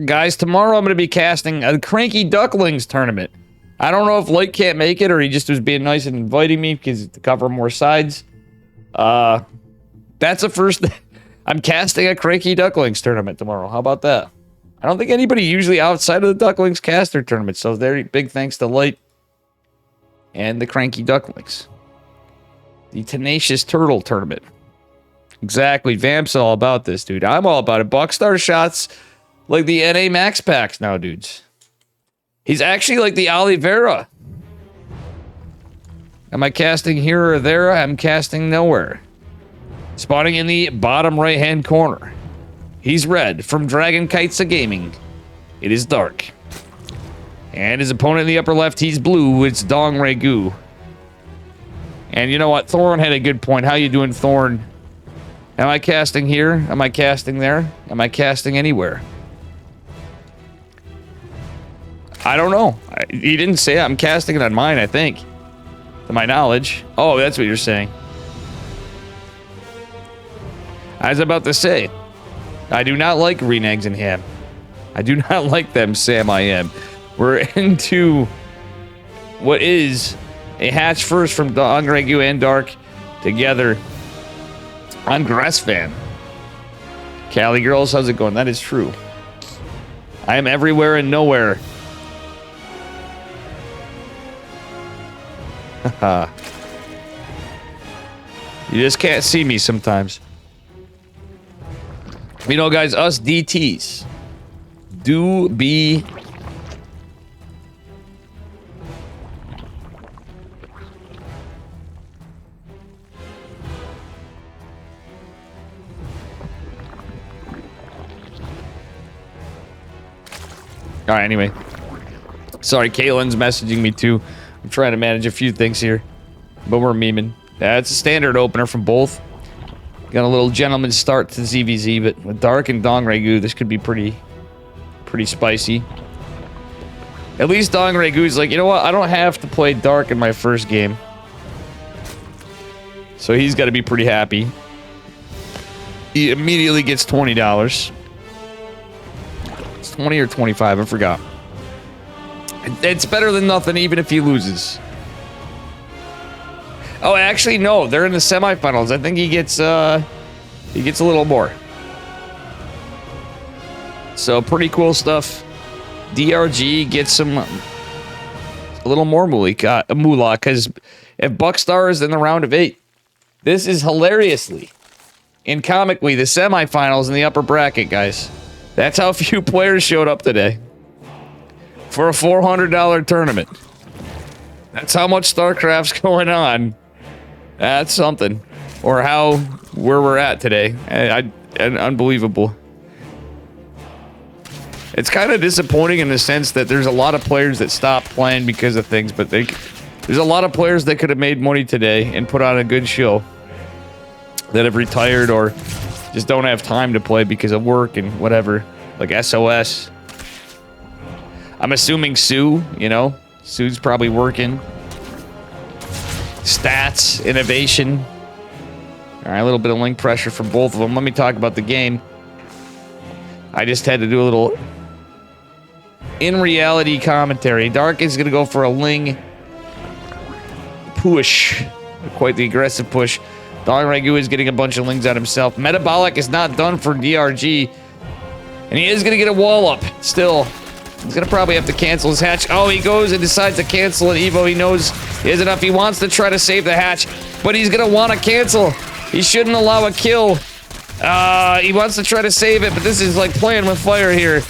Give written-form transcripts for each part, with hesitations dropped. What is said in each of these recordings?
Guys, tomorrow I'm going to be casting a Cranky Ducklings tournament. I don't know if Light can't make it or he just was being nice and inviting me because to cover more sides. That's the first... I'm casting a Cranky Ducklings tournament tomorrow. How about that? I don't think anybody usually outside of the Ducklings cast their tournament, so very big thanks to Light and the Cranky Ducklings. The Tenacious Turtle tournament. Exactly. Vamp's all about this, dude. I'm all about it. Buckstar shots like the NA Max packs now, dudes. He's actually like the Oliveira. Am I casting here or there? I'm casting nowhere. Spawning in the bottom right-hand corner. He's red from Dragon Kites of Gaming. It is dark. And his opponent in the upper left, he's blue. It's Dong Regu. And you know what? Thorn had a good point. How you doing, Thorn? Am I casting here? Am I casting there? Am I casting anywhere? I don't know. He didn't say it. I'm casting it on mine, I think. To my knowledge. Oh, that's what you're saying. I was about to say, I do not like green eggs and ham. I do not like them, Sam I am. We're into what is a hatch first from Dong Regu and Dark together on Grassfan. Cali girls, how's it going? That is true. I am everywhere and nowhere. Haha. You just can't see me sometimes. You know, guys, us DTs do be... Alright, anyway. Sorry, Caitlin's messaging me too. I'm trying to manage a few things here. But we're memeing. It's a standard opener from both. Got a little gentleman's start to ZVZ, but with Dark and Dong Regu, this could be pretty spicy. At least Dong Regu's like, you know what? I don't have to play Dark in my first game. So he's got to be pretty happy. He immediately gets $20. It's 20 or 25, I forgot. It's better than nothing, even if he loses. Oh, actually, no. They're in the semifinals. I think he gets a little more. So, pretty cool stuff. DRG gets some... a little more moolah, because if Buckstar is in the round of 8, this is hilariously and comically the semifinals in the upper bracket, guys. That's how few players showed up today for a $400 tournament. That's how much Starcraft's going on. That's something. Or where we're at today. Unbelievable. It's kind of disappointing in the sense that there's a lot of players that stop playing because of things, but there's a lot of players that could have made money today and put on a good show that have retired or just don't have time to play because of work and whatever. Like SOS. I'm assuming Sue, you know? Sue's probably working. Stats, innovation. Alright, a little bit of link pressure from both of them. Let me talk about the game. I just had to do a little in-reality commentary. Dark is going to go for a Ling push. Quite the aggressive push. Dong Regu is getting a bunch of Lings out himself. Metabolic is not done for DRG. And he is going to get a wall up still. He's going to probably have to cancel his hatch. Oh, he goes and decides to cancel an Evo. He knows he has enough. He wants to try to save the hatch, but he's going to want to cancel. He shouldn't allow a kill. He wants to try to save it, but this is like playing with fire here.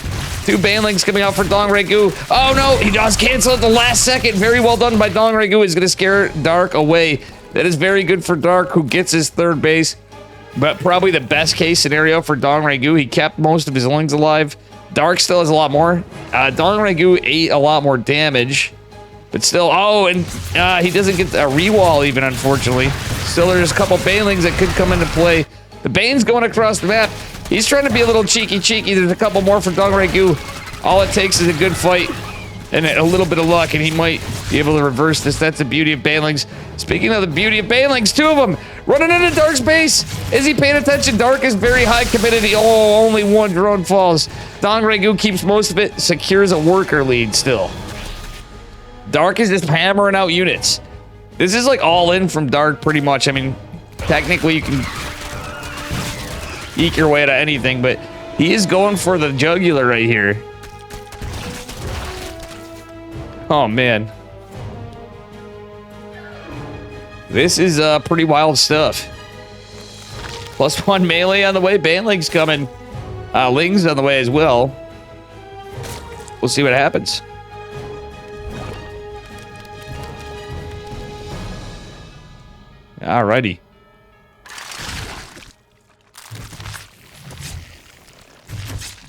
2 banelings coming out for Dong Regu. Oh, no, he does cancel at the last second. Very well done by Dong Regu. He's going to scare Dark away. That is very good for Dark, who gets his 3rd base. But probably the best case scenario for Dong Regu. He kept most of his Lings alive. Dark still has a lot more. Dong Regu ate a lot more damage. But still, oh, and he doesn't get a rewall even, unfortunately. Still, there's a couple banelings that could come into play. The Bane's going across the map. He's trying to be a little cheeky. There's a couple more for Dong Regu. All it takes is a good fight. and a little bit of luck, and he might be able to reverse this. That's the beauty of Banelings. Speaking of the beauty of Banelings, 2 of them running into Dark's base. Is he paying attention? Dark is very high committed. Oh, only 1 drone falls. Dong Regu keeps most of it, secures a worker lead still. Dark is just hammering out units. This is like all in from Dark pretty much. I mean, technically you can eke your way out of anything, but he is going for the jugular right here. Oh, man. This is pretty wild stuff. +1 melee on the way. Banling's coming. Ling's on the way as well. We'll see what happens. Alrighty.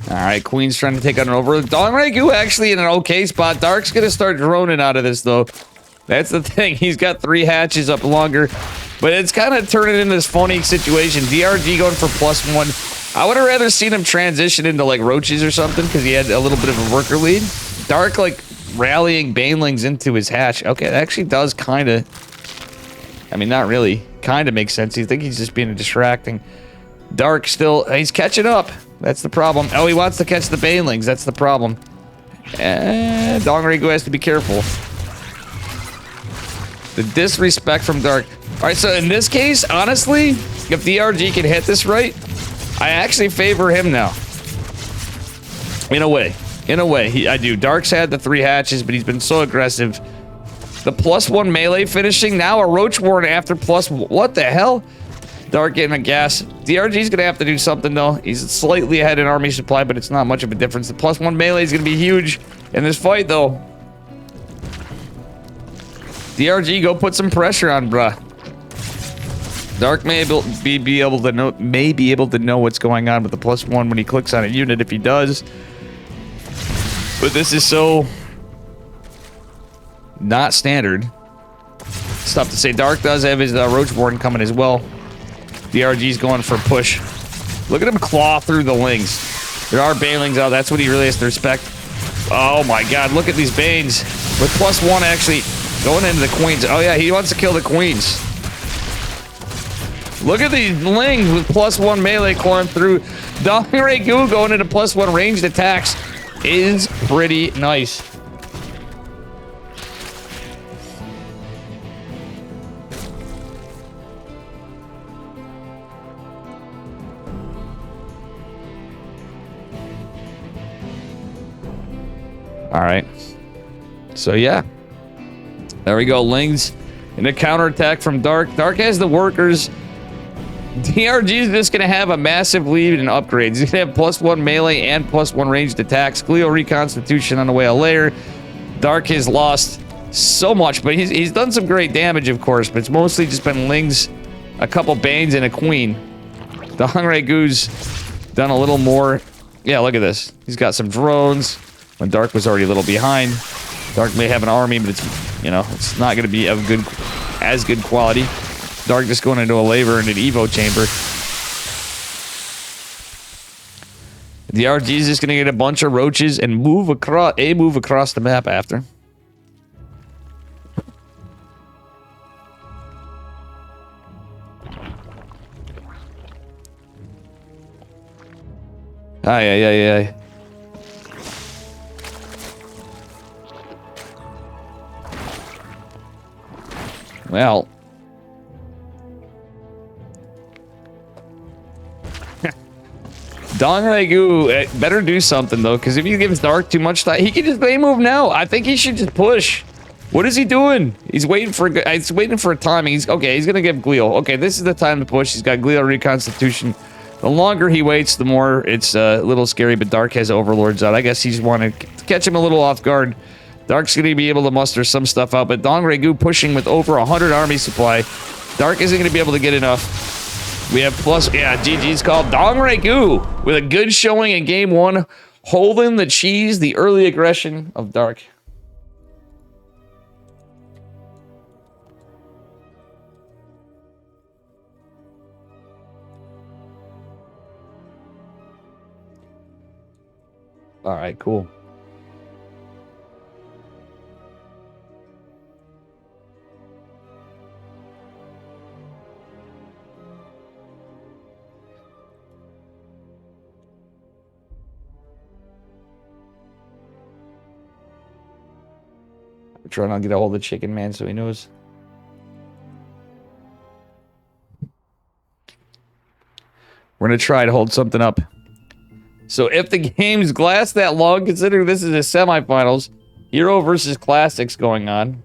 Alright, Queen's trying to take on over. Dong Regu actually in an okay spot. Dark's gonna start droning out of this, though. That's the thing. He's got 3 hatches up longer. But it's kind of turning into this funny situation. DRG going for +1. I would have rather seen him transition into, like, roaches or something, because he had a little bit of a worker lead. Dark, like, rallying Banelings into his hatch. Okay, that actually does kind of... I mean, not really. Kind of makes sense. You think he's just being distracting. Dark still... He's catching up. That's the problem. Oh, he wants to catch the Banelings. That's the problem. And Dong Regu has to be careful. The disrespect from Dark. All right, so in this case, honestly, if DRG can hit this right, I actually favor him now. In a way. In a way. I do. Dark's had the 3 hatches, but he's been so aggressive. The +1 melee finishing. Now a Roach Warren after +1. What the hell? Dark getting a gas. DRG's going to have to do something, though. He's slightly ahead in army supply, but it's not much of a difference. The +1 melee is going to be huge in this fight, though. DRG, go put some pressure on, bruh. Dark may be able to know what's going on with the +1 when he clicks on a unit, if he does. But this is so not standard. It's tough to say. Dark does have his Roachborn coming as well. DRG's going for a push. Look at him claw through the Lings. There are Banelings out. That's what he really has to respect. Oh my god, look at these Banes. With +1 actually going into the Queens. Oh yeah, he wants to kill the Queens. Look at these Lings with +1 melee clawing through. Dong Regu going into +1 ranged attacks is pretty nice. All right. So, yeah. There we go. Lings in a counterattack from Dark. Dark has the workers. DRG is just going to have a massive lead in upgrades. He's going to have +1 melee and +1 ranged attacks. Cleo Reconstitution on the way a layer. Dark has lost so much, but he's done some great damage, of course, but it's mostly just been Lings, a couple Banes, and a Queen. The Hungregu's done a little more. Yeah, look at this. He's got some drones. When Dark was already a little behind. Dark may have an army, but it's, you know, it's not going to be of as good quality. Dark just going into a laver and an Evo chamber. The RG is just going to get a bunch of roaches and move across the map after. Aye. Well. Dong Regu better do something, though, because if he gives Dark too much time, he can just move now. I think he should just push. What is he doing? He's waiting for a timing. He's going to give Gleo. Okay, this is the time to push. He's got Gleo Reconstitution. The longer he waits, the more it's a little scary, but Dark has Overlords out. I guess he's wanted to catch him a little off guard. Dark's going to be able to muster some stuff out, but Dong Regu pushing with over 100 army supply. Dark isn't going to be able to get enough. We have GG's called. Dong Regu with a good showing in game 1, holding the cheese, the early aggression of Dark. All right, cool. We're trying to get a hold of Chicken Man so he knows. We're going to try to hold something up. So if the game's last that long, considering this is a semifinals, Hero versus Classics going on.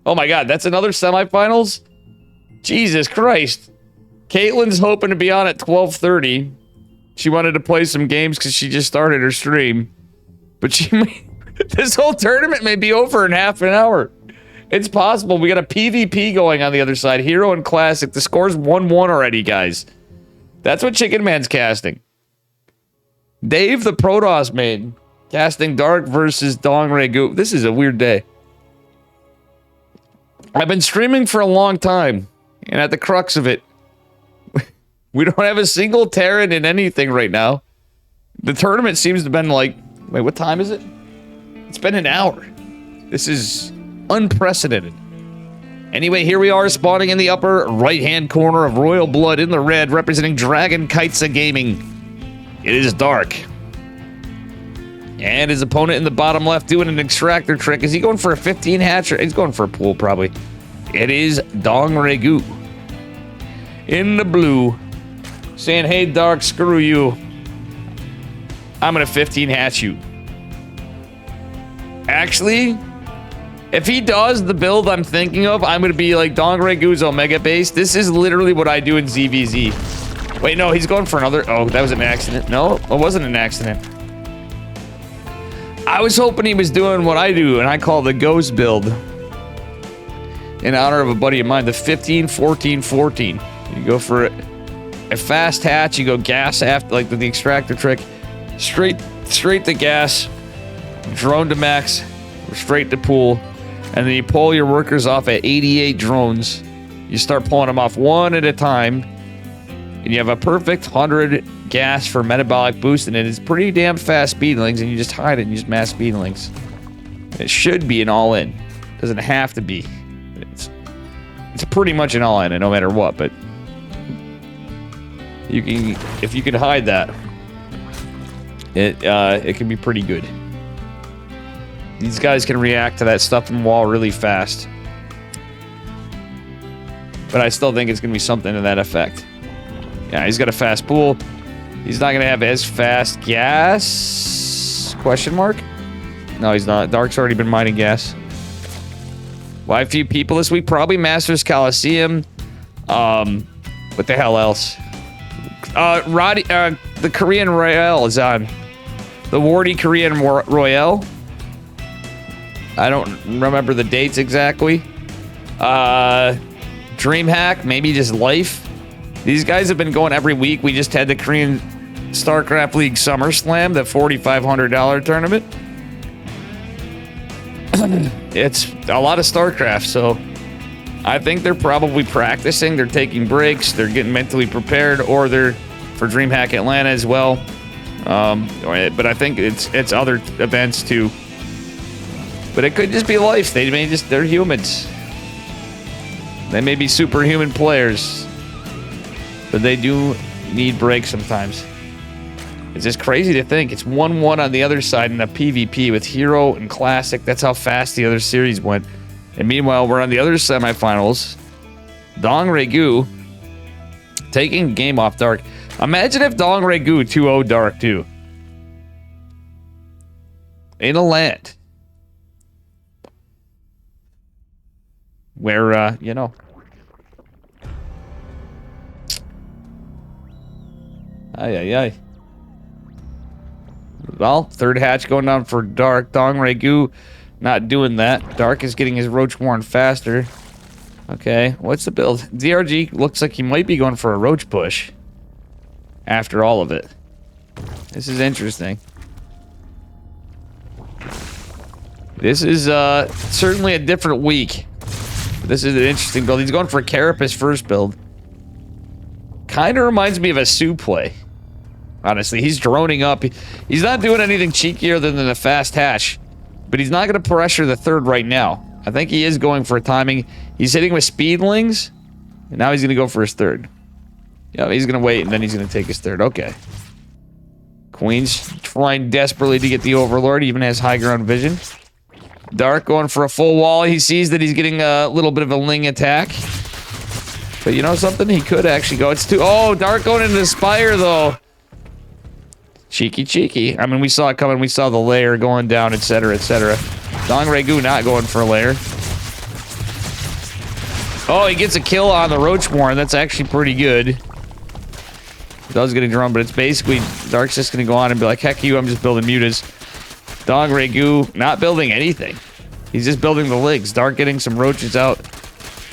Oh my god, that's another semifinals? Jesus Christ. Caitlin's hoping to be on at 12:30. She wanted to play some games because she just started her stream. But she may, this whole tournament may be over in half an hour. It's possible. We got a PvP going on the other side. Hero and Classic. The score's 1-1 already, guys. That's what Chicken Man's casting. Dave the Protoss main casting Dark versus Dong Regu. This is a weird day. I've been streaming for a long time, and at the crux of it, we don't have a single Terran in anything right now. The tournament seems to have been like, wait, what time is it? It's been an hour. This is unprecedented. Anyway, here we are spawning in the upper right-hand corner of Royal Blood in the red, representing Dragon Kaitsa Gaming. It is Dark. And his opponent in the bottom left doing an extractor trick. Is he going for a 15 hatch? Or he's going for a pool, probably. It is Dong Regu. In the blue. Saying, hey, Dark, screw you. I'm going to 15 hatch you. Actually, if he does the build I'm thinking of, I'm going to be like Dong Regu's Omega base. This is literally what I do in ZVZ. Wait, no, he's going for another. Oh, that was an accident. No, it wasn't an accident. I was hoping he was doing what I do, and I call the Ghost build. In honor of a buddy of mine, the 15-14-14. You go for a fast hatch, you go gas after, like the extractor trick. Straight to gas, drone to max, straight to pool. And then you pull your workers off at 88 drones. You start pulling them off one at a time. And you have a perfect 100 gas for metabolic boost, and it is pretty damn fast speedlings, and you just hide it and use mass speedlings. It should be an all-in. Doesn't have to be. It's pretty much an all-in, no matter what, but you can, if you can hide that, it can be pretty good. These guys can react to that stuff in the wall really fast. But I still think it's going to be something to that effect. Yeah, he's got a fast pool. He's not going to have as fast gas? Question mark? No, he's not. Dark's already been mining gas. Why a few people this week? Probably Masters Coliseum. What the hell else? The Korean Royale is on. The Wardy Korean Royale. I don't remember the dates exactly. DreamHack, maybe just Life. These guys have been going every week. We just had the Korean Starcraft League SummerSlam, the $4,500 tournament. It's a lot of Starcraft, so I think they're probably practicing. They're taking breaks. They're getting mentally prepared, or they're for DreamHack Atlanta as well. But I think it's other events too. But it could just be life. They're humans. They may be superhuman players, but they do need breaks sometimes. It's just crazy to think. It's 1-1 on the other side in a PvP with Hero and Classic. That's how fast the other series went. And meanwhile, we're on the other semifinals. Dong Regu taking game off Dark. Imagine if Dong Regu 2-0 Dark too. In a land where, you know. Ay. Well, third hatch going down for Dark. Dong Regu not doing that. Dark is getting his Roach Warren faster. Okay, what's the build? DRG looks like he might be going for a Roach push after all of it. This is interesting. This is certainly a different week. This is an interesting build. He's going for a Carapace first build. Kind of reminds me of a Sue play. Honestly, he's droning up. He's not doing anything cheekier than a fast hatch. But he's not going to pressure the third right now. I think he is going for a timing. He's hitting with speedlings. And now he's going to go for his third. Yeah, he's going to wait and then he's going to take his third. Okay. Queen's trying desperately to get the Overlord. He even has high ground vision. Dark going for a full wall. He sees that he's getting a little bit of a Ling attack. But you know something? He could actually go. It's too... Oh, Dark going into the Spire, though. Cheeky, cheeky. I mean, we saw it coming. We saw the lair going down, etc., etc. Dong Regu not going for a lair. Oh, he gets a kill on the Roachborn. That's actually pretty good. It does get a drone, but it's basically... Dark's just going to go on and be like, heck you, I'm just building mutas. Dong Regu not building anything. He's just building the legs. Dark getting some roaches out.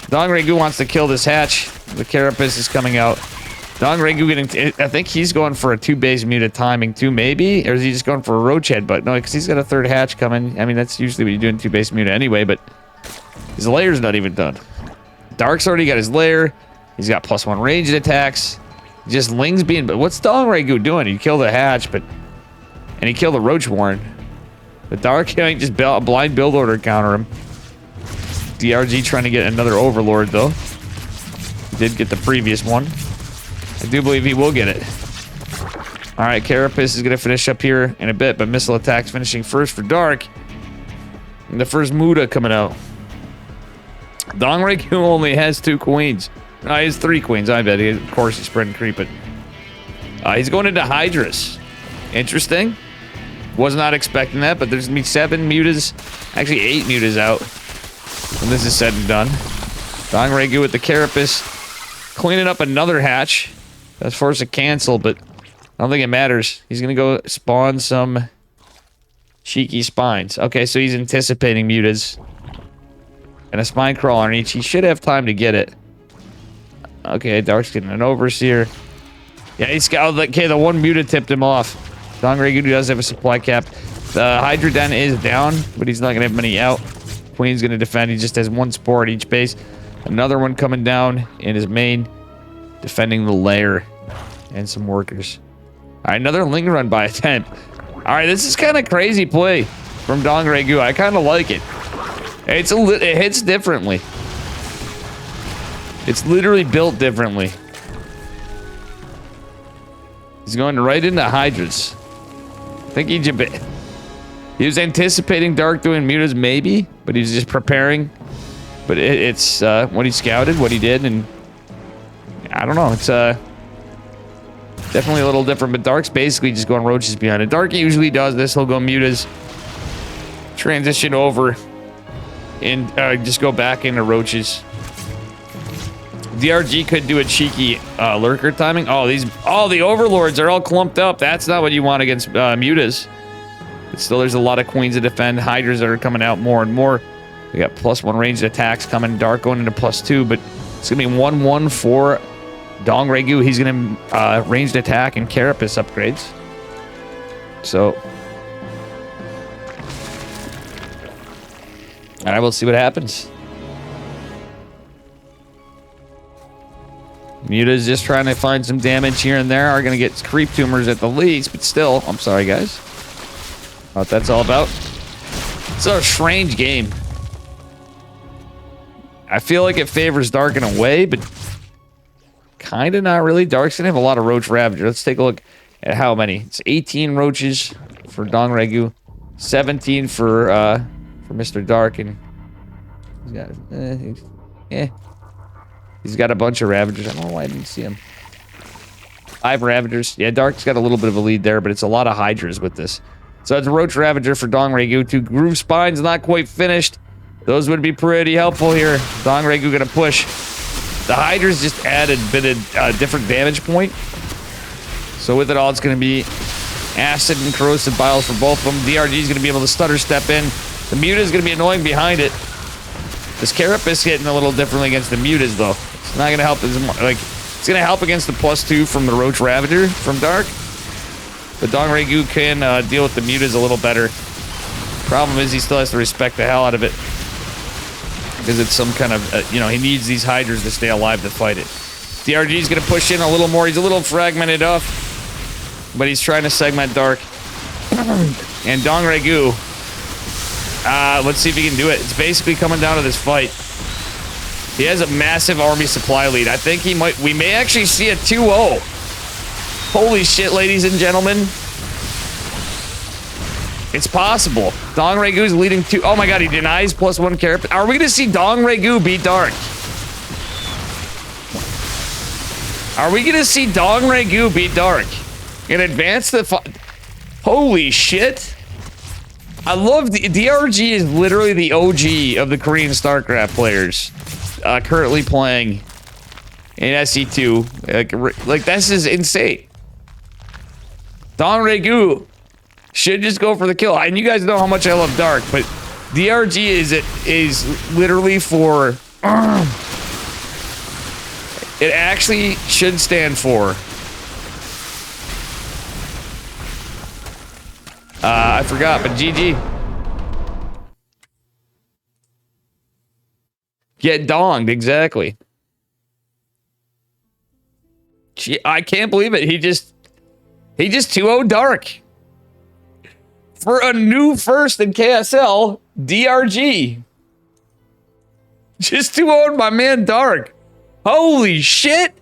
Dong Regu wants to kill this hatch. The Carapace is coming out. Dong Regu getting... I think he's going for a 2-base muta timing too, maybe? Or is he just going for a roach head? But no, because he's got a 3rd hatch coming. I mean, that's usually what you do in 2-base muta anyway, but his layer's not even done. Dark's already got his lair. He's got +1 ranged attacks. Just Ling's being... But what's Dong Regu doing? He killed the hatch, but... And he killed the Roachborn. But Dark can't just blind build order counter him. DRG trying to get another Overlord, though. He did get the previous one. I do believe he will get it. Alright, Carapace is going to finish up here in a bit, but missile attacks finishing first for Dark. And the first Muta coming out. Dong Regu only has 2 queens. No, he has 3 queens, I bet. Of course, he's spreading creep, but... he's going into Hydras. Interesting. Was not expecting that, but there's going to be 7 mutas. Actually, 8 mutas out. When this is said and done. Dong Regu with the Carapace. Cleaning up another hatch. That's forced to cancel, but I don't think it matters. He's going to go spawn some cheeky spines. Okay, so he's anticipating mutas. And a spine crawler on each. He should have time to get it. Okay, Dark's getting an Overseer. Yeah, he's got... Okay, the one muta tipped him off. Dong Regu does have a supply cap. The Hydra Den is down, but he's not going to have many out. Queen's going to defend. He just has 1 spore at each base. Another one coming down in his main. Defending the lair. And some workers. Alright, another Ling run by attempt. Alright, this is kind of crazy play from Dong Regu. I kind of like it. It hits differently. It's literally built differently. He's going right into Hydras. I think he was anticipating Dark doing mutas maybe, but he's just preparing. But it's what he scouted, what he did, and I don't know. It's definitely a little different, but Dark's basically just going roaches behind it. Dark usually does this. He'll go mutas, transition over, and just go back into roaches. DRG could do a cheeky lurker timing. Oh, the overlords are all clumped up. That's not what you want against mutas. But still, there's a lot of queens to defend. Hydras that are coming out more and more. We got +1 ranged attacks coming. Dark going into +2, but it's gonna be 1-1 for Dong Regu. He's gonna ranged attack and Carapace upgrades. So, all right, we'll see what happens. Muta's just trying to find some damage here and there. Are going to get creep tumors at the least, but still, I'm sorry, guys. What that's all about. It's a strange game. I feel like it favors Dark in a way, but kind of not really. Dark's going to have a lot of Roach Ravager. Let's take a look at how many. It's 18 roaches for Dong Regu, 17 for Mr. Dark, and he's got he's got a bunch of Ravagers. I don't know why I didn't see him. 5 Ravagers. Yeah, Dark's got a little bit of a lead there, but it's a lot of Hydras with this. So it's a Roach Ravager for Dong Regu. 2 Groove Spines, not quite finished. Those would be pretty helpful here. Dong Regu gonna push. The Hydras just added a bit of different damage point. So with it all, it's gonna be Acid and Corrosive Biles for both of them. DRG is gonna be able to stutter step in. The Muta is gonna be annoying behind it. This Carapace hitting a little differently against the Mutas, though. It's not gonna help as much. Like, it's gonna help against the +2 from the Roach Ravager from Dark. But Dong Regu can deal with the Mutas a little better. Problem is, he still has to respect the hell out of it. Because it's some kind of, you know, he needs these Hydras to stay alive to fight it. DRG is going to push in a little more. He's a little fragmented up. But he's trying to segment Dark. And Dong Regu, let's see if he can do it. It's basically coming down to this fight. He has a massive army supply lead. I think we may actually see a 2-0. Holy shit, ladies and gentlemen. It's possible. Dong Regu is leading to... Oh my god, he denies +1 carapace. Are we going to see Dong Regu beat Dark? Are we going to see Dong Regu beat Dark? And advance the... Holy shit. I love... DRG is literally the OG of the Korean StarCraft players. Currently playing in SE2. Like, this is insane. Dong Regu should just go for the kill. And you guys know how much I love Dark, but DRG is literally for... It actually should stand for... I forgot, but GG. Get donged, exactly. I can't believe it. He just 2-0 Dark. For a new first in KSL, DRG. Just 2-0 my man Dark. Holy shit.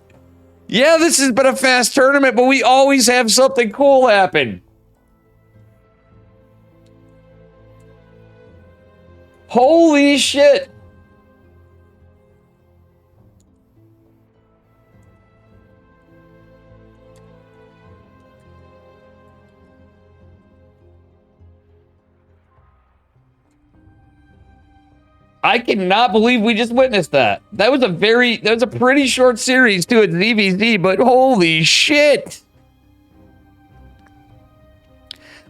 Yeah, this has been a fast tournament, but we always have something cool happen. Holy shit. I cannot believe we just witnessed that. That was a pretty short series too at ZVZ, but holy shit.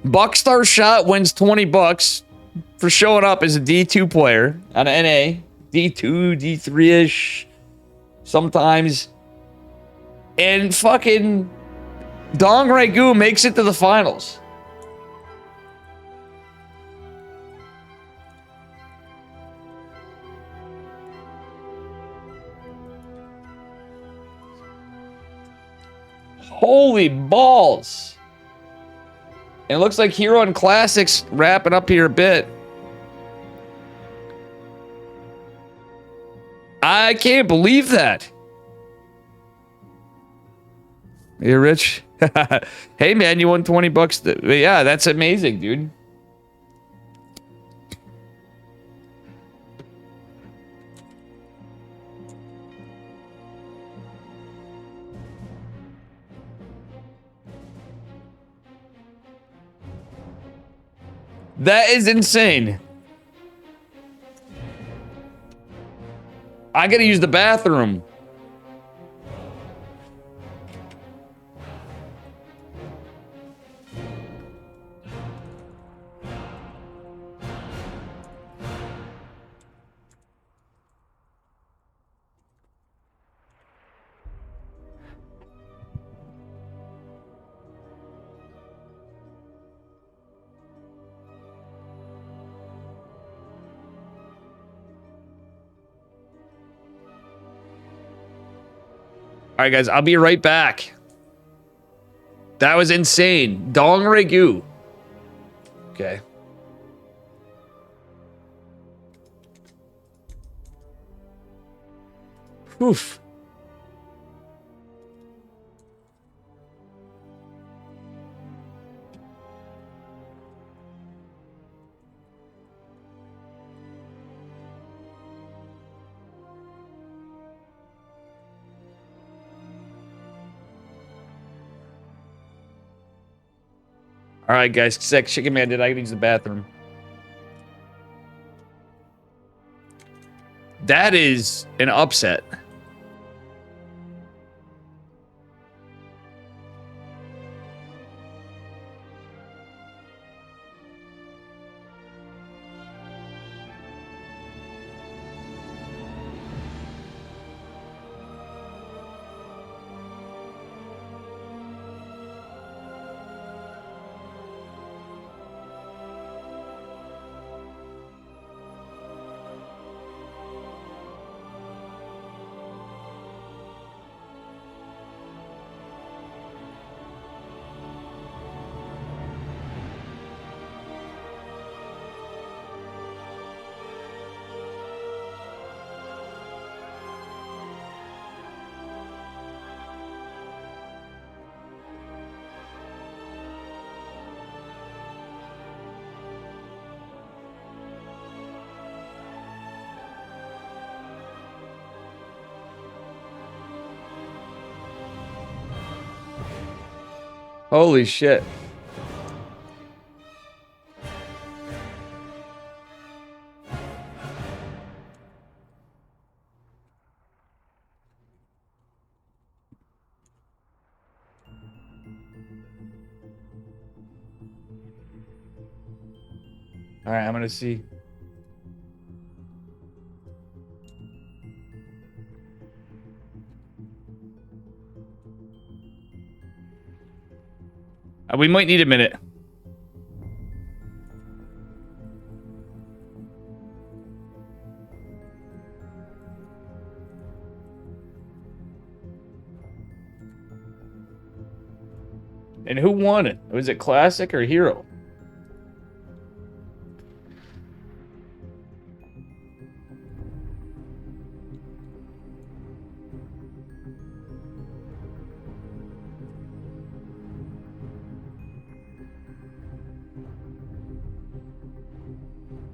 Buckstar Shot wins 20 bucks for showing up as a D2 player on an NA. D2, D3-ish. Sometimes. And fucking Dong Regu makes it to the finals. Holy balls. And it looks like Hero and Classics wrapping up here a bit. I can't believe that. Hey, Rich. Hey, man, you won 20 bucks. Yeah, that's amazing, dude. That is insane. I gotta use the bathroom. All right, guys, I'll be right back. That was insane. Dong Regu. Okay. Oof. All right, guys. Chicken Man did I use the bathroom? That is an upset. Holy shit. All right, I'm gonna see. We might need a minute. And who won it? Was it Classic or Hero?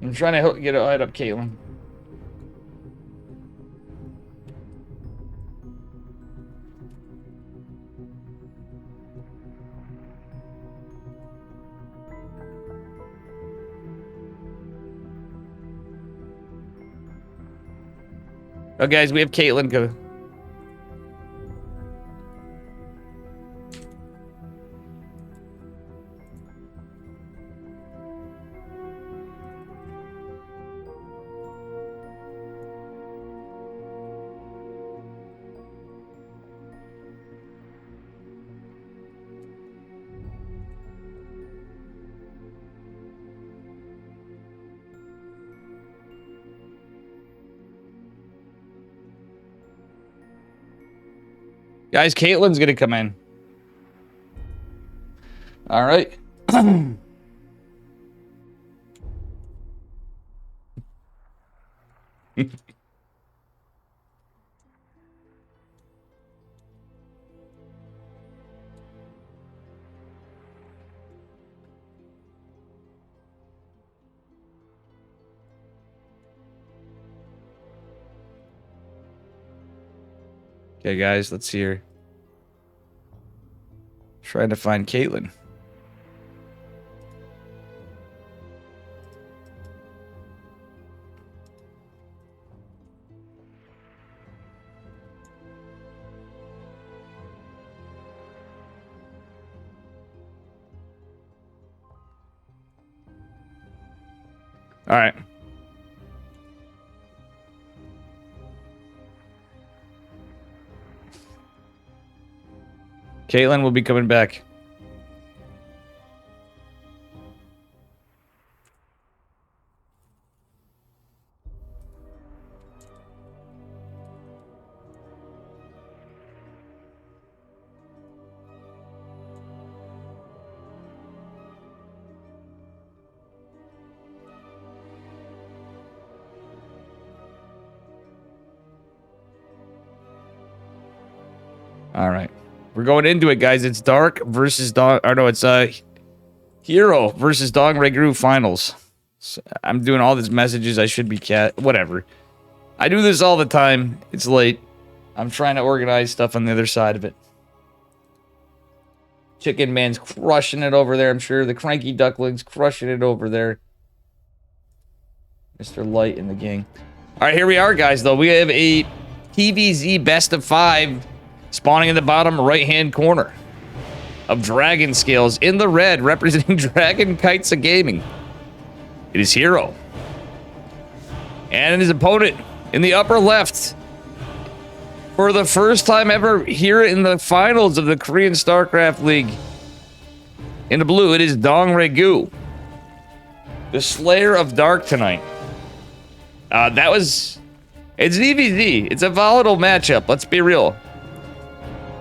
I'm trying to get a head up, Caitlin. Oh, guys, we have Caitlin go. Guys, Caitlin's gonna come in. All right. Okay, guys, let's see here. Trying to find Caitlin. All right. Caitlin will be coming back. All right. We're going into it, guys. It's Dark versus Dong. Or no, it's Hero versus Dong Regru finals. So I'm doing all these messages. I should be whatever. I do this all the time. It's late. I'm trying to organize stuff on the other side of it. Chicken Man's crushing it over there, I'm sure. The Cranky Duckling's crushing it over there. Mr. Light in the gang. All right, here we are, guys, though. We have a TVZ best of 5 spawning in the bottom right-hand corner of Dragon Scales in the red, representing Dragon Kites of Gaming. It is Hero. And his opponent in the upper left, for the first time ever here in the finals of the Korean Starcraft League. In the blue, it is Dong Regu, the Slayer of Dark tonight. It's an EVZ. It's a volatile matchup, let's be real.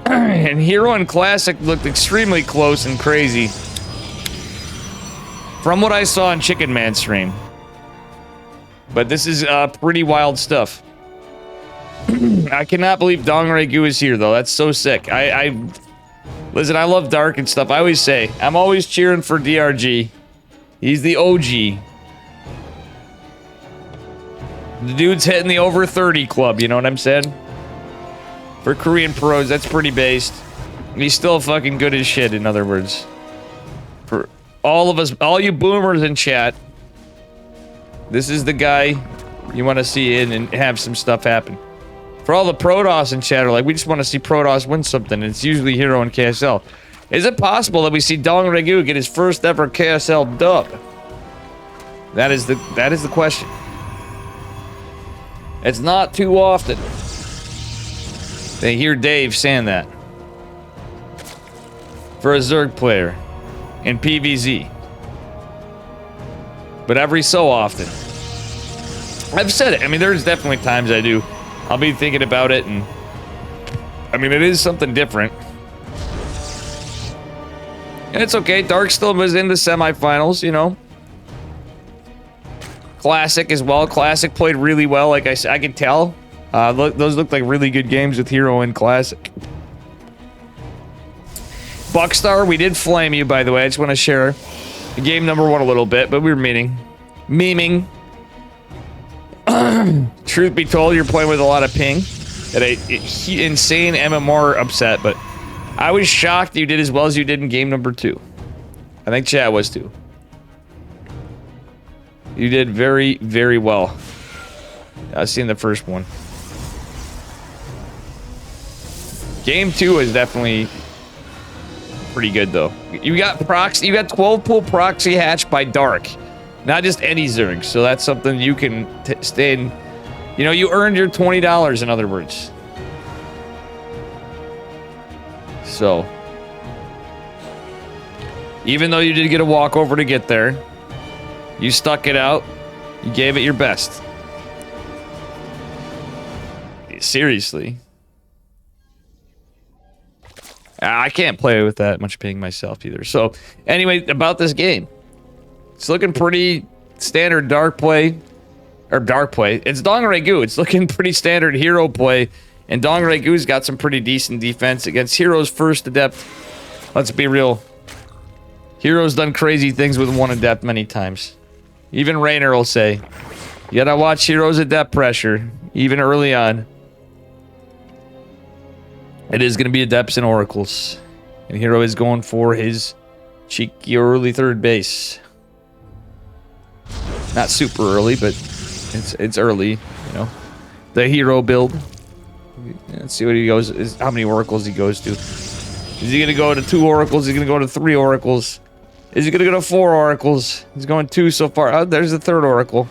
And Hero and Classic looked extremely close and crazy from what I saw on Chicken Man's stream. But this is pretty wild stuff. I cannot believe Dong Regu is here, though. That's so sick. Listen, I love Dark and stuff. I always say, I'm always cheering for DRG. He's the OG. The dude's hitting the over 30 club, you know what I'm saying? For Korean pros, that's pretty based. He's still fucking good as shit, in other words. For all of us, all you boomers in chat, this is the guy you want to see in and have some stuff happen. For all the Protoss in chat are like, we just want to see Protoss win something. It's usually Hero and KSL. Is it possible that we see Dong Regu get his first ever KSL dub? That is the question. It's not too often they hear Dave saying that. For a Zerg player in PvZ. But every so often. I've said it. I mean, there's definitely times I do. I'll be thinking about it, and I mean, it is something different. And it's okay. Dark still was in the semifinals, you know. Classic as well. Classic played really well, like I said. I could tell. Those looked like really good games with Hero and Classic. Buckstar, we did flame you, by the way. I just want to share game number 1 a little bit, but we were memeing. Truth be told, you're playing with a lot of ping. At a insane MMR upset, but I was shocked you did as well as you did in game number 2. I think chat was too. You did very, very well. I've seen the first one. Game 2 is definitely pretty good though. You got proxy. You got 12 pool proxy hatched by Dark, not just any Zerg. So that's something you can stay in. You know, you earned your $20. In other words. So, even though you did get a walkover to get there, you stuck it out. You gave it your best. Seriously. I can't play with that much ping myself either. So, anyway, about this game. It's looking pretty standard dark play. Or dark play. It's Dong Regu. It's looking pretty standard hero play. And Dong Regu's got some pretty decent defense against Hero's first adept. Let's be real. Hero's done crazy things with one adept many times. Even Raynor will say, you gotta watch Hero's adept pressure, even early on. It is gonna be adepts and oracles. And Hero is going for his cheeky early third base. Not super early, but it's early, you know. The Hero build. Let's see what he goes. How many oracles he goes to. Is he gonna go to 2 oracles? Is he gonna go to 3 oracles? Is he gonna go to 4 oracles? He's going 2 so far. Oh, there's the 3rd oracle.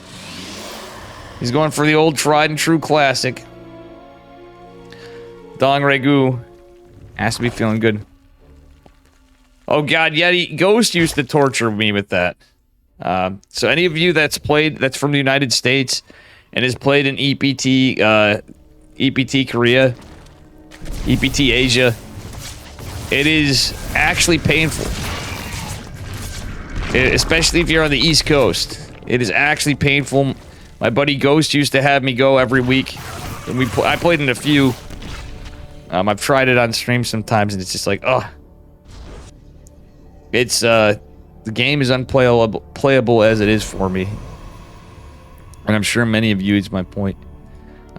He's going for the old tried and true classic. Dong Regu has to be feeling good. Oh god, Yeti Ghost used to torture me with that. So any of you that's from the United States and has played in EPT, EPT Korea, EPT Asia, it is actually painful. Especially if you're on the East Coast. It is actually painful. My buddy Ghost used to have me go every week. And I played in a few. I've tried it on stream sometimes and it's just like, ugh. It's, the game is unplayable as it is for me. And I'm sure many of you, it's my point.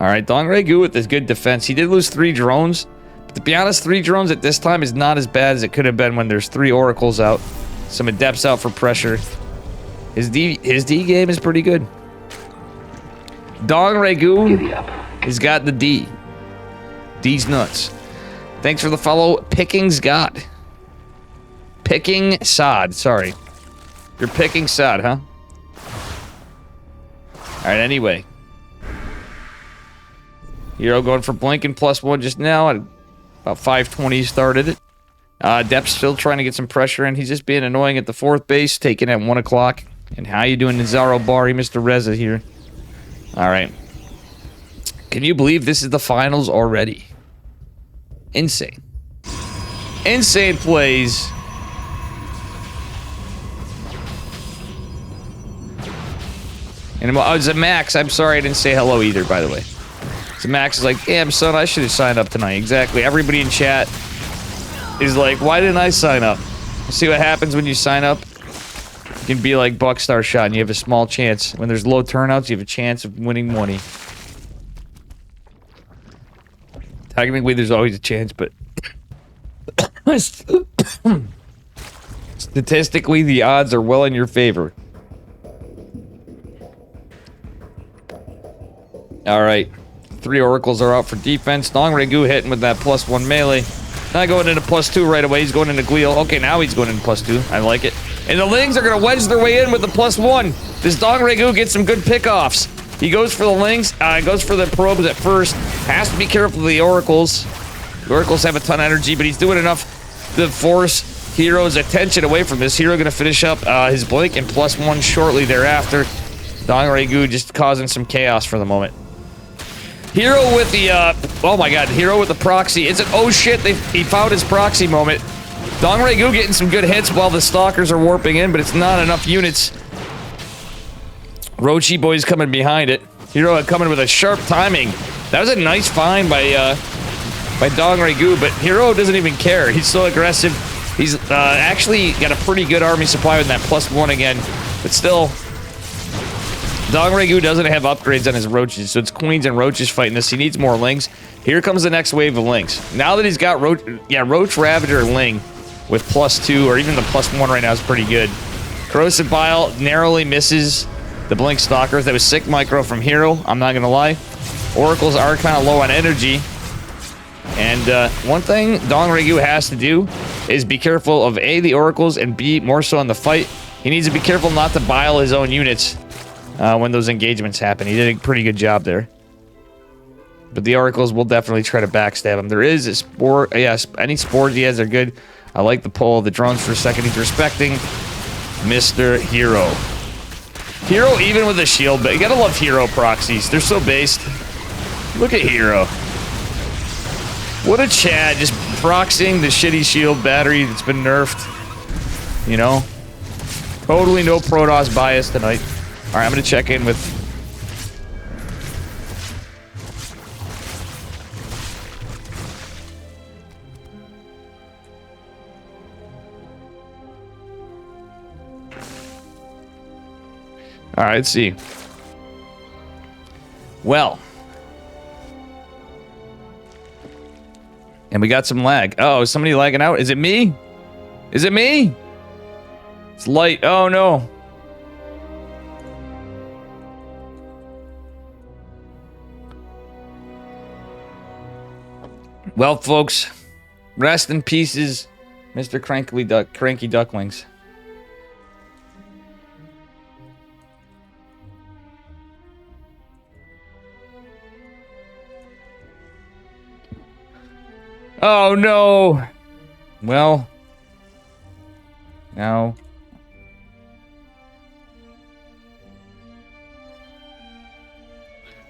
Alright, Dong Regu with this good defense. He did lose 3 drones. But to be honest, 3 drones at this time is not as bad as it could have been when there's 3 oracles out. Some adepts out for pressure. His D game is pretty good. Dong Regu has got the D. D's nuts. Thanks for the follow, Pickings God. Picking Sod, sorry. You're picking Sod, huh? Alright, anyway. Hero going for blinking +1 just now. At about 5:20 started it. Dep's still trying to get some pressure in. He's just being annoying at the 4th base, taking at 1 o'clock. And how you doing, Nazaro Bari, Mr. Reza here? Alright. Can you believe this is the finals already? Insane. Insane plays. And Max, I'm sorry I didn't say hello either, by the way. So Max is like, damn, son, I should have signed up tonight. Exactly. Everybody in chat is like, why didn't I sign up? See what happens when you sign up? You can be like Buckstar Shot and you have a small chance. When there's low turnouts, you have a chance of winning money. Technically, there's always a chance, but Statistically, the odds are well in your favor. Alright. 3 oracles are out for defense. Dong Regu hitting with that +1 melee. Not going into +2 right away. He's going into Gleal. Okay, now he's going into +2. I like it. And the Lings are going to wedge their way in with the +1. This Dong Regu gets some good pickoffs. He goes for the Lings. Goes for the probes at first. Has to be careful of the oracles. The oracles have a ton of energy, but he's doing enough to force Hero's attention away from this. Hero going to finish up his blink and +1 shortly thereafter. Dong Regu just causing some chaos for the moment. Hero with the, oh my god, Hero with the proxy. It's an, oh shit, he found his proxy moment. Dong Regu getting some good hits while the Stalkers are warping in, but it's not enough units. Rochi boy's coming behind it. Hero coming with a sharp timing. That was a nice find by Dong Regu, but Hero doesn't even care. He's so aggressive. He's actually got a pretty good army supply with that +1 again, but still, Dong Regu doesn't have upgrades on his roaches, so it's queens and roaches fighting this. He needs more lings. Here comes the next wave of lings. Now that he's got Roach Ravager Ling with +2, or even the +1 right now is pretty good. Corrosive Bile narrowly misses the Blink Stalkers. That was sick micro from Hero, I'm not gonna lie. Oracles are kind of low on energy. And one thing Dong Regu has to do is be careful of A, the oracles, and B, more so on the fight. He needs to be careful not to bile his own units when those engagements happen. He did a pretty good job there. But the oracles will definitely try to backstab him. There is a spore. Yes, any spores he has are good. I like the pull of the drones for a second. He's respecting Mr. Hero. Hero even with a shield, but you gotta love Hero proxies. They're so based. Look at Hero. What a Chad, just proxying the shitty shield battery that's been nerfed. You know? Totally no Protoss bias tonight. Alright, I'm gonna check in with... Alright, let's see. Well. And we got some lag. Oh, is somebody lagging out? Is it me? Is it me? It's light. Oh, no. Well, folks, rest in pieces, Mr. Cranky Ducklings. Oh, no. Well, now.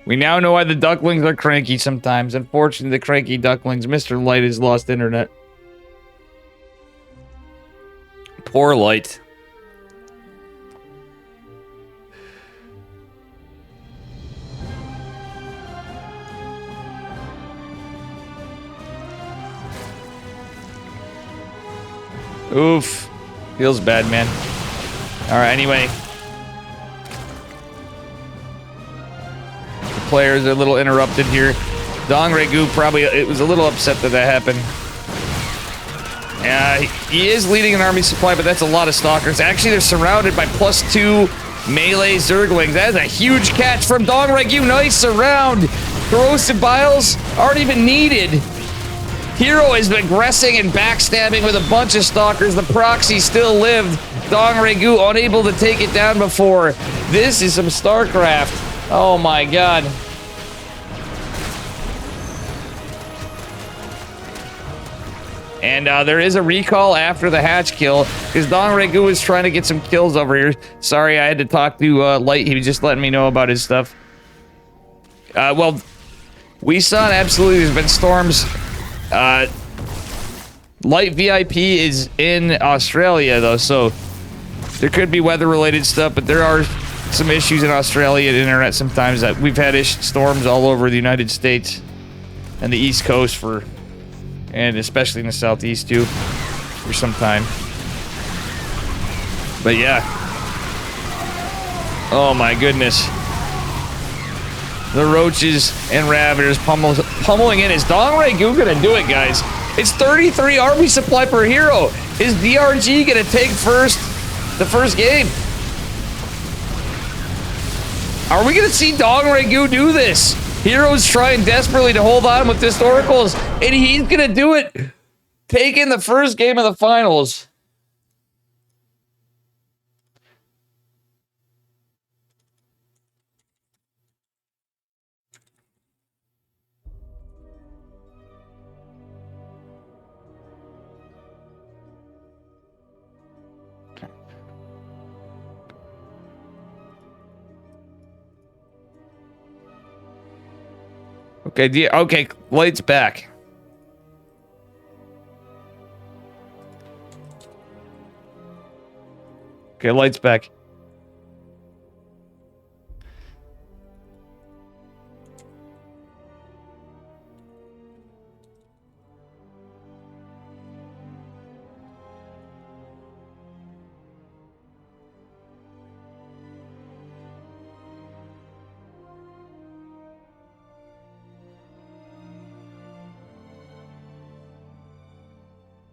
We now know why the ducklings are cranky sometimes. Unfortunately, the cranky ducklings, Mr. Light has lost internet. Poor Light. Oof. Feels bad, man. Alright, anyway. The players are a little interrupted here. Dong Regu probably was a little upset that happened. He is leading an army supply, but that's a lot of stalkers. Actually, they're surrounded by +2 melee Zerglings. That is a huge catch from Dong Regu. Nice surround. Corrosive Biles aren't even needed. Hero is aggressing and backstabbing with a bunch of stalkers. The proxy still lived. Dong Regu unable to take it down before. This is some Starcraft. Oh my god. And there is a recall after the hatch kill, because Dong Regu was trying to get some kills over here. Sorry, I had to talk to Light. He was just letting me know about his stuff. Well, we saw it absolutely. There's been storms. Light VIP is in Australia, though, so there could be weather-related stuff, but there are some issues in Australia and internet sometimes. That we've had storms all over the United States and the East Coast and especially in the Southeast, too, for some time. But yeah. Oh my goodness. The Roaches and Ravagers pummeling in. Is Dong Regu gonna do it, guys? It's 33 army supply per hero. Is DRG gonna take the first game? Are we gonna see Dong Ragu do this? Heroes trying desperately to hold on with historicals, and he's gonna do it. Taking the first game of the finals. Okay, okay, lights back. Okay, lights back.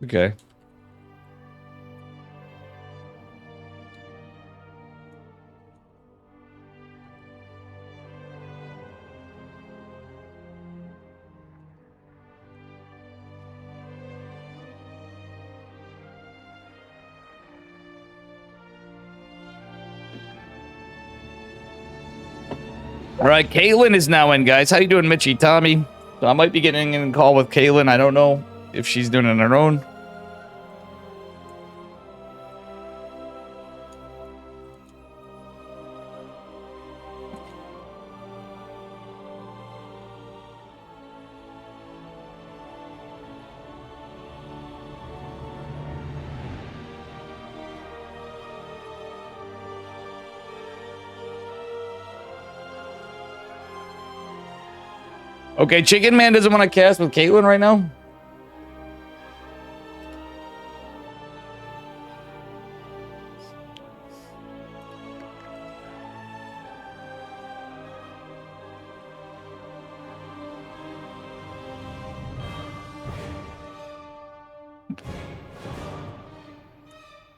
Okay. All right, Caitlin is now in, guys. How you doing, Mitchie, Tommy? So I might be getting in a call with Caitlin. I don't know if she's doing it on her own. Okay, Chicken Man doesn't want to cast with Caitlin right now?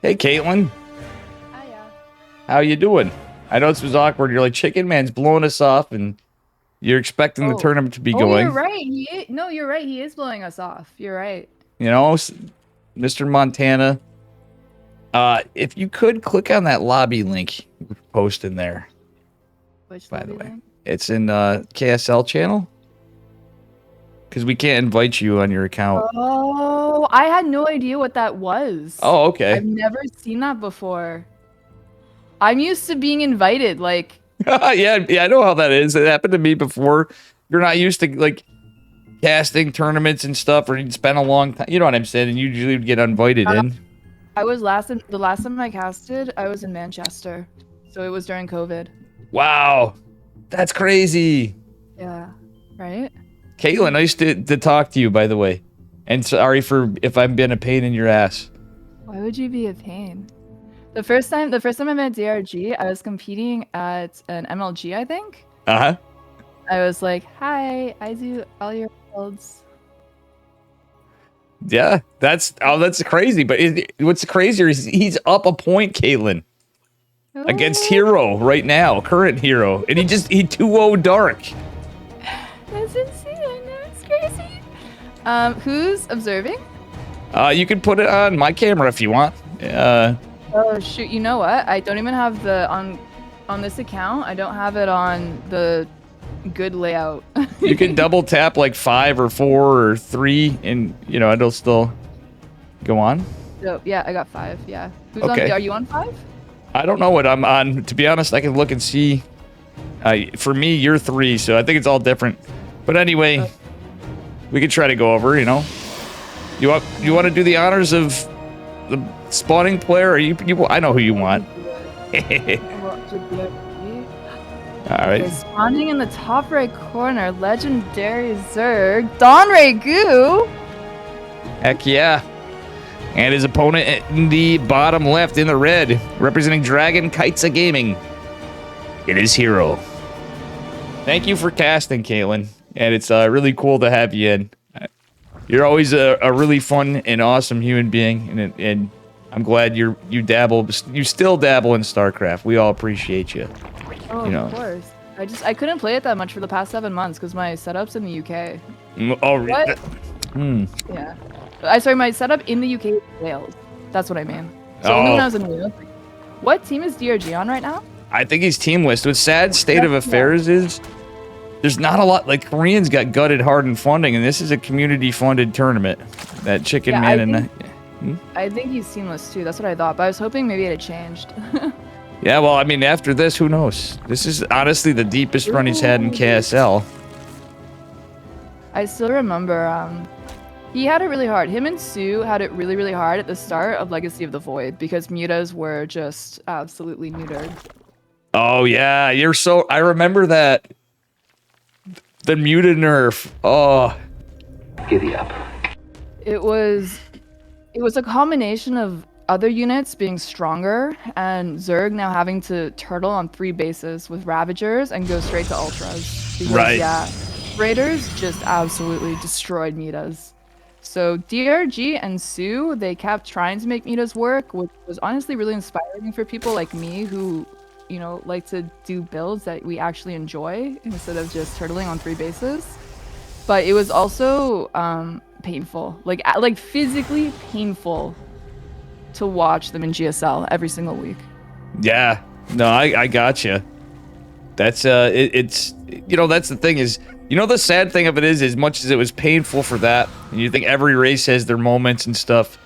Hey, Caitlin. Hiya. How you doing? I know this was awkward. You're like, Chicken Man's blowing us off, and you're expecting the tournament to be going. You're right. No, you're right. He is blowing us off. You're right. You know, Mr. Montana. If you could click on that lobby link post in there. Which by the way, link? it's in KSL channel. Because we can't invite you on your account. Oh, I had no idea what that was. Oh, okay. I've never seen that before. I'm used to being invited, like. yeah, I know how that is. It happened to me before. You're not used to like casting tournaments and stuff, or you'd spend a long time. You know what I'm saying? And you usually would get invited in. I was the last time I casted, I was in Manchester, so it was during COVID. Wow, that's crazy. Yeah, right. Caitlin, nice to talk to you, by the way, and sorry for if I've been a pain in your ass. Why would you be a pain? The first time I met DRG, I was competing at an MLG, I think. Uh-huh. I was like, hi, I do all your builds. Yeah, that's crazy. But what's crazier is he's up a point, Caitlin, against Hero right now, current Hero. And he 2-0 Dark. That's insane. That's crazy. Who's observing? You can put it on my camera if you want. Oh shoot! You know what? I don't even have the on this account. I don't have it on the good layout. You can double tap like 5 or 4 or 3, and you know it'll still go on. So yeah, I got 5. Yeah. Who's okay. Are you on 5? I don't know what I'm on. To be honest, I can look and see. For me, you're 3, so I think it's all different. But anyway, we could try to go over. You know, you want to do the honors of the spawning player, or you I know who you want. All right. Spawning in the top right corner, legendary Zerg, Don Ragu. Heck yeah. And his opponent in the bottom left in the red, representing Dragon Kaitsa Gaming. It is Hero. Thank you for casting, Caitlin. And it's really cool to have you in. You're always a really fun and awesome human being, and I'm glad you still dabble in StarCraft. We all appreciate you. Oh, You know. of course. I couldn't play it that much for the past 7 months because my setup's in the UK. Oh, What? Hmm. Yeah. Sorry, my setup in the UK is Wales. That's what I mean. So only when I was in Wales. What team is DRG on right now? I think he's teamless. What's sad state of affairs is there's not a lot. Like Koreans got gutted hard in funding, and this is a community-funded tournament. That chicken man I think he's teamless too. That's what I thought, but I was hoping maybe it had changed. Yeah, well, I mean, after this, who knows? This is honestly the deepest run he's had in KSL. I still remember, he had it really hard. Him and Sue had it really, really hard at the start of Legacy of the Void because mutas were just absolutely neutered. Oh, yeah, I remember that. The muted nerf. Oh. Giddy up. It was a combination of other units being stronger and Zerg now having to turtle on 3 bases with Ravagers and go straight to Ultras. Because, right. Yeah, Raiders just absolutely destroyed mutas. So DRG and Sue, they kept trying to make mutas work, which was honestly really inspiring for people like me who, you know, like to do builds that we actually enjoy instead of just turtling on 3 bases. But it was also painful, like physically painful to watch them in GSL every single week. Yeah, no, I gotcha. That's it's you know, that's the thing is, you know, the sad thing of it is, as much as it was painful for that, and you think every race has their moments and stuff.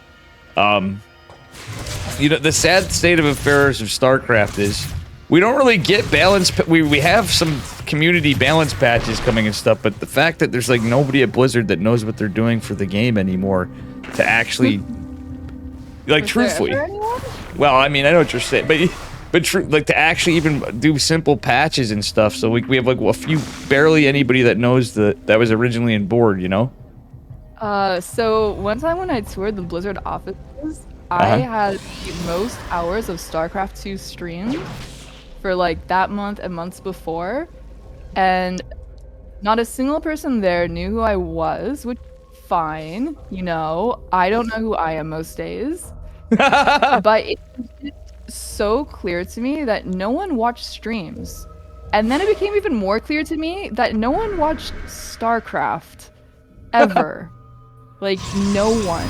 You know, the sad state of affairs of StarCraft is we don't really get balance. We have some community balance patches coming and stuff, but the fact that there's like nobody at Blizzard that knows what they're doing for the game anymore to actually. Like, truthfully. Well, I mean, I know what you're saying, but like to actually even do simple patches and stuff. So we have like a few, barely anybody that knows that was originally in board, you know? So one time when I toured the Blizzard offices, I had the most hours of StarCraft 2 streamed for like that month and months before, and not a single person there knew who I was, which fine, you know, I don't know who I am most days. But it's so clear to me that no one watched streams. And then it became even more clear to me that no one watched StarCraft ever. Like, no one.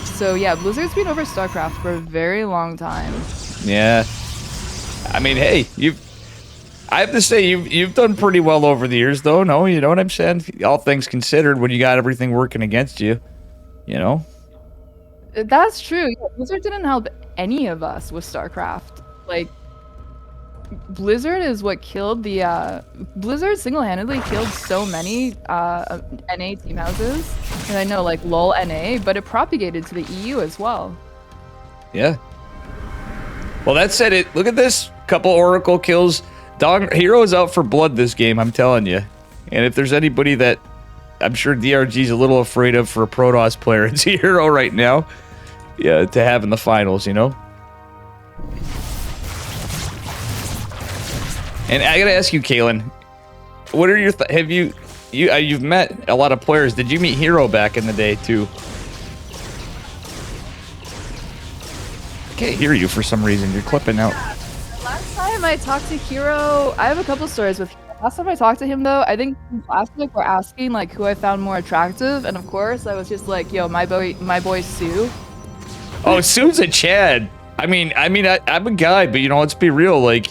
So yeah, Blizzard's been over StarCraft for a very long time. Yeah. I mean, hey, I have to say, you've done pretty well over the years, though. No, you know what I'm saying? All things considered, when you got everything working against you, you know? That's true. Yeah, Blizzard didn't help any of us with StarCraft. Like, Blizzard is what killed the, Blizzard single-handedly killed so many NA team houses. And I know, like, LOL NA, but it propagated to the EU as well. Yeah. Well, that said it. Look at this. Couple Oracle kills. Dog Hero is out for blood this game, I'm telling you. And if there's anybody that I'm sure DRG's a little afraid of for a Protoss player, it's Hero right now. Yeah, to have in the finals, you know? And I gotta ask you, Kalen, what are your you've met a lot of players. Did you meet Hero back in the day too? I can't hear you for some reason. You're clipping out. Last time I talked to Hero, I have a couple stories with Hero. Last time I talked to him though, I think last week we're asking like who I found more attractive, and of course I was just like, yo, my boy Sue. Oh, Sue's a Chad. I mean, I'm a guy, but you know, let's be real. Like,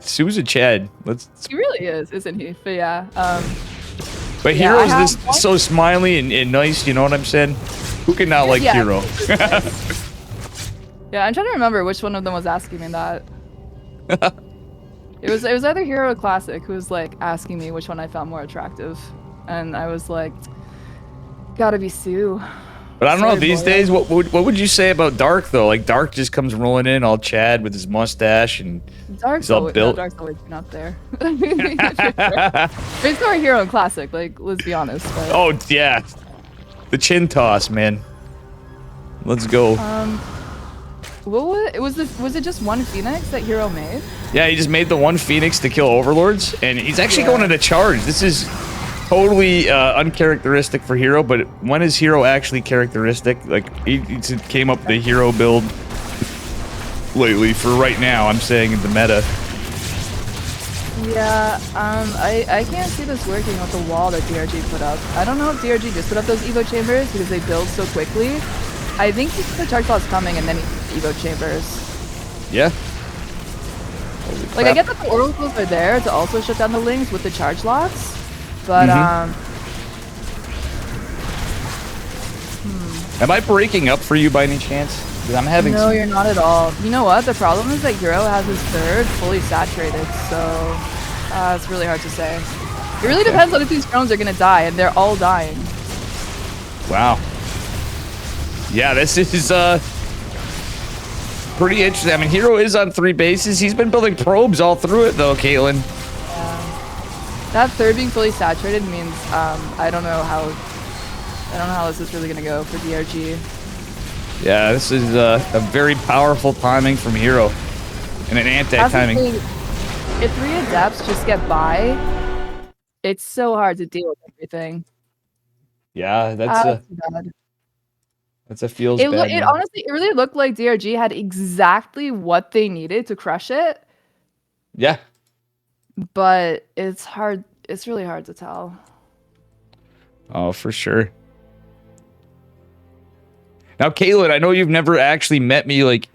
Sue's a Chad. He really is, isn't he? But yeah. But yeah, Hero's this so smiley and nice. You know what I'm saying? Who can not like Hero? Yeah, I'm trying to remember which one of them was asking me that. It was either Hero or Classic who was like asking me which one I found more attractive, and I was like, gotta be Sue. But I don't know, these days, what would you say about Dark, though? Like, Dark just comes rolling in all Chad with his mustache and he's all built. Dark's always been up there. There's no Hero and Classic, like, let's be honest. But, oh, yeah. The chin toss, man. Let's go. What was it just one Phoenix that Hero made? Yeah, he just made the one Phoenix to kill Overlords, and he's actually going into charge. This is totally uncharacteristic for Hero, but when is Hero actually characteristic? Like, he came up with the Hero build lately for right now, I'm saying, in the meta. Yeah, I can't see this working with the wall that DRG put up. I don't know if DRG just put up those Evo chambers because they build so quickly. I think the charge ball's coming and then Evo chambers. Yeah. Like, I get that the oracles are there to also shut down the lings with the charge lots, but Am I breaking up for you by any chance? Because I'm having no, you're not at all. You know what? The problem is that Hero has his third fully saturated, so it's really hard to say. It really depends on if these drones are gonna die, and they're all dying. Wow. Yeah, this is pretty interesting. I mean, Hero is on 3 bases. He's been building probes all through it, though, Caitlin. Yeah. That third being fully saturated means I don't know how this is really gonna go for DRG. Yeah, this is a very powerful timing from Hero, and an anti-timing. If 3 adepts just get by, it's so hard to deal with everything. Yeah, that's a feels bad. It honestly, it really looked like DRG had exactly what they needed to crush it. Yeah. But it's hard. It's really hard to tell. Oh, for sure. Now, Caitlin, I know you've never actually met me, like,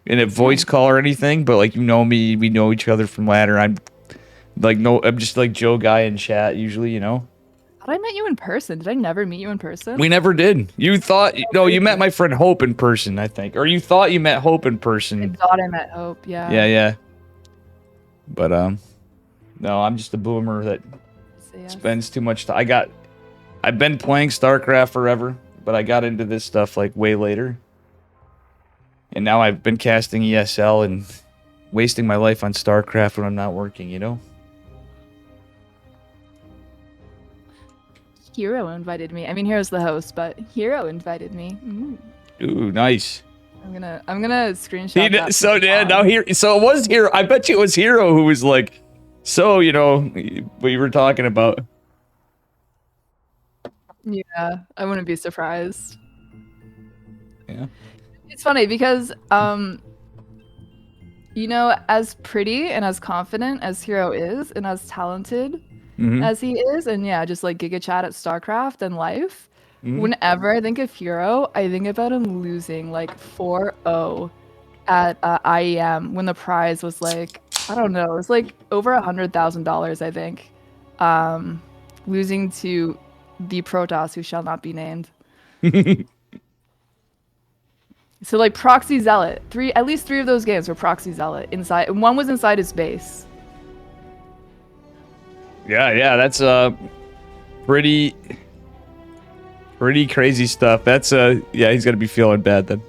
in a voice call or anything, but, like, you know me, we know each other from ladder. I'm just, like, Joe guy in chat, usually, you know? Thought I met you in person. Did I never meet you in person? We never did. You thought, no, you met my friend Hope in person, I think. Or you thought you met Hope in person. I thought I met Hope, yeah. Yeah. But, no, I'm just a boomer that spends too much time. I've been playing Starcraft forever. But I got into this stuff, like, way later. And now I've been casting ESL and wasting my life on Starcraft when I'm not working, you know? Hero invited me. I mean, Hero's the host, but Hero invited me. Ooh, nice. I'm gonna screenshot that. So, yeah, now so it was Hero. I bet you it was Hero who was like, so, you know, what you were talking about. Yeah, I wouldn't be surprised. Yeah. It's funny because, you know, as pretty and as confident as Hero is and as talented as he is, and yeah, just like Giga Chat at Starcraft and life, whenever I think of Hero, I think about him losing like 4-0 at IEM when the prize was like, I don't know, it was like over $100,000, I think. Losing to the Protoss who shall not be named. So like Proxy Zealot, at least three of those games were Proxy Zealot inside. One was inside his base. Yeah, that's pretty crazy stuff. That's yeah, he's gonna be feeling bad then.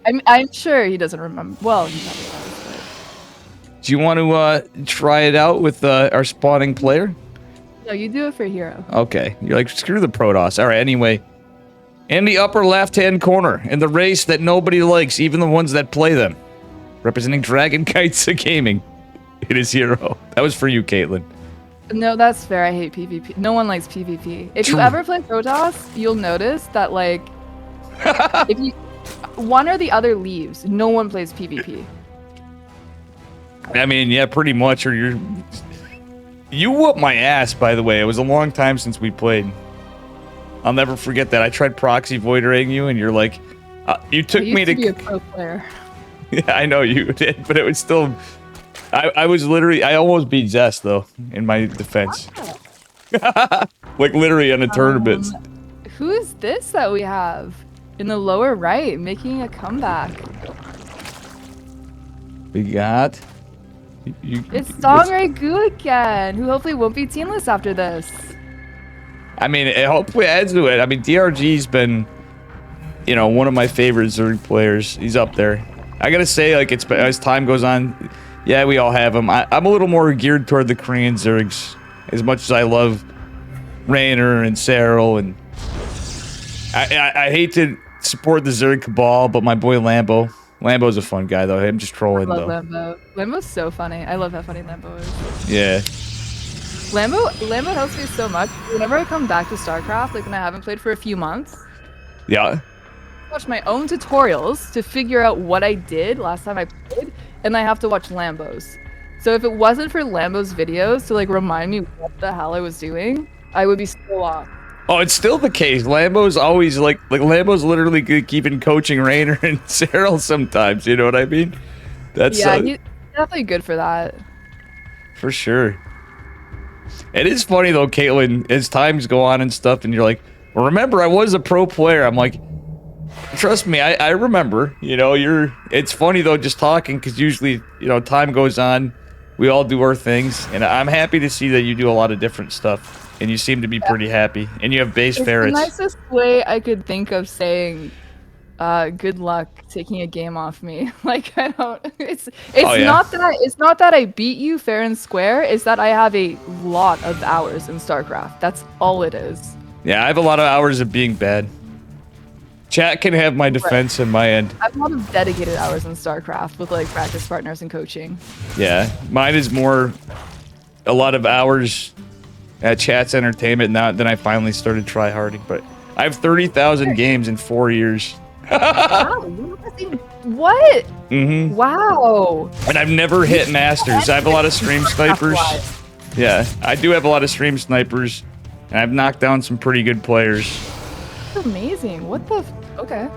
I'm sure he doesn't remember. Well, he probably does. But... Do you want to try it out with our spawning player? No, you do it for Hero. Okay, you're like, screw the Protoss. All right, anyway. In the upper left-hand corner, in the race that nobody likes, even the ones that play them, representing Dragon Kites Gaming, it is Hero. That was for you, Caitlin. No, that's fair. I hate PvP. No one likes PvP. If you ever play Protoss, you'll notice that, like, if you one or the other leaves, no one plays PvP. I mean, yeah, pretty much. Or you whooped my ass, by the way. It was a long time since we played. I'll never forget that. I tried proxy voidering you, and you're like, you took me to be a pro player. Yeah, I know you did, but it was still. I was literally. I almost beat Zest though, in my defense. Like literally in a tournament. Who is this that we have in the lower right, making a comeback? We got. It's Songray Gu again, who hopefully won't be teamless after this. I mean, it hopefully adds to it. I mean, DRG's been, you know, one of my favorite Zerg players. He's up there. I gotta say, like, it's as time goes on, yeah, we all have him. I'm a little more geared toward the Korean Zergs, as much as I love Raynor and Cyril, and I hate to support the Zerg cabal, but my boy Lambo. Lambo's a fun guy, though. I'm just trolling, though. I love Lambo. Lambo's so funny. I love how funny Lambo is. Yeah. Lambo helps me so much. Whenever I come back to StarCraft, like when I haven't played for a few months, Yeah. I watch my own tutorials to figure out what I did last time I played, and I have to watch Lambo's. So if it wasn't for Lambo's videos to like remind me what the hell I was doing, I would be so lost. Oh, it's still the case. Lambo's always like Lambo's literally good keeping coaching Rainer and Cyril sometimes. You know what I mean? That's Yeah, he's definitely good for that. for sure. It is funny though, Caitlin, as times go on and stuff, and you're like, well, remember, I was a pro player. I'm like, trust me, I remember. You know, it's funny though, just talking, because usually, you know, time goes on, we all do our things, and I'm happy to see that you do a lot of different stuff, and you seem to be pretty happy, and you have base ferrets. It's the nicest way I could think of saying, good luck taking a game off me. Like I don't. It's Oh, yeah. not that I beat you fair and square. It's that I have a lot of hours in StarCraft. That's all it is. Yeah, I have a lot of hours of being bad. Chat can have my defense and my end. I have a lot of dedicated hours in StarCraft with like practice partners and coaching. Yeah, mine is more a lot of hours at chat's entertainment now. Then I finally started tryharding, but I have 30,000 games in 4 years. Wow, what? Mm-hmm. Wow. And I've never hit masters. I have a lot of stream snipers. Yeah, I do have a lot of stream snipers, and I've knocked down some pretty good players. That's amazing. What the? Okay.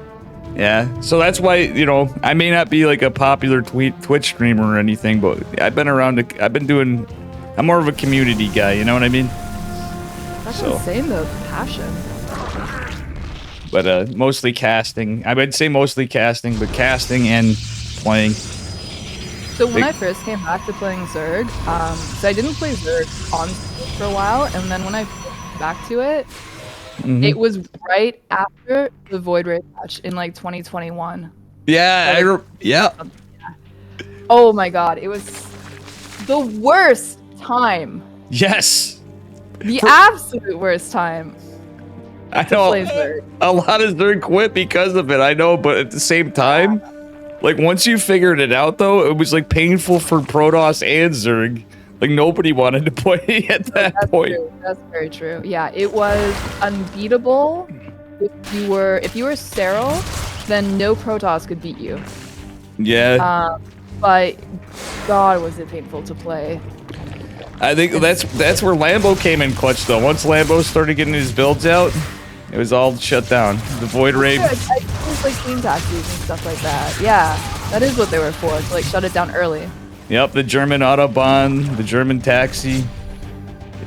Yeah, so that's why, you know, I may not be like a popular Twitch streamer or anything, but I've been around. I'm more of a community guy. You know what I mean? That's insane, though. Passion. But mostly casting. I would say mostly casting, but casting and playing. So when I first came back to playing Zerg, so I didn't play Zerg on for a while, and then when I came back to it, it was right after the Void Raid patch in like 2021. Yeah, yeah. Oh my god, it was the worst time. Yes. The absolute worst time. I know a lot of Zerg quit because of it. I know, but at the same time, like once you figured it out, though, it was like painful for Protoss and Zerg. Like nobody wanted to play at that point. True. That's very true. Yeah, it was unbeatable. If you were Cyril, then no Protoss could beat you. Yeah. But God, was it painful to play. I think that's where Lambo came in clutch, though. Once Lambo started getting his builds out, it was all shut down. The Void Raid. I was like clean taxis and stuff like that. Yeah, that is what they were for, to like shut it down early. Yep, the German Autobahn, the German taxi,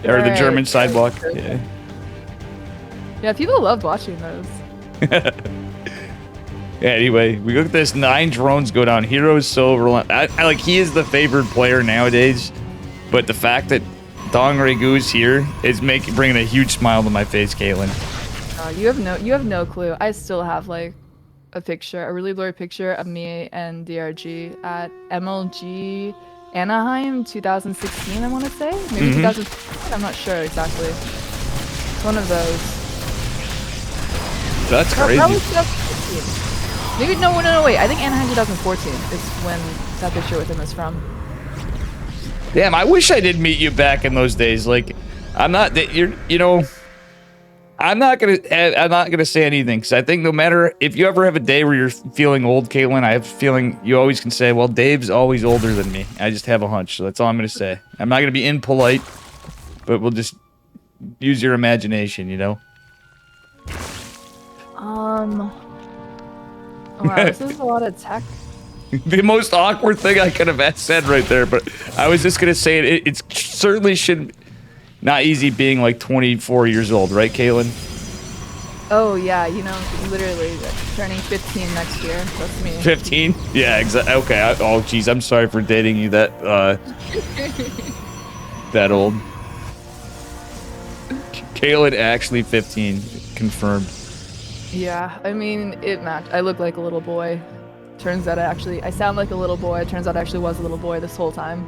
or the German sidewalk. Yeah. Yeah, people loved watching those. Yeah, anyway, we look at this 9 drones go down. Hero's so relentless. I like he is the favored player nowadays, but the fact that Dong Regu's here is bringing a huge smile to my face, Caitlin. You have no clue. I still have like a really blurry picture of me and DRG at MLG Anaheim 2016, I want to say. Maybe 2016, I'm not sure exactly. It's one of those. That's crazy. That was 2015. Maybe, no, wait. I think Anaheim 2014 is when that picture with him is from. Damn, I wish I did meet you back in those days. Like, I'm not that I'm not gonna say anything, because I think no matter if you ever have a day where you're feeling old, Caitlin, I have a feeling you always can say, well, Dave's always older than me. I just have a hunch, so that's all I'm gonna say. I'm not gonna be impolite, but we'll just use your imagination, you know? Wow, this is a lot of tech. The most awkward thing I could have said right there, but I was just gonna say it certainly shouldn't. Not easy being like 24 years old, right, Caitlin? Oh yeah, you know, literally turning 15 next year. That's me. 15? Yeah, exactly. Okay. Oh, geez, I'm sorry for dating you that that old. Caitlin actually 15, confirmed. Yeah, I mean, it matched. I look like a little boy. Turns out I sound like a little boy. Turns out I actually was a little boy this whole time.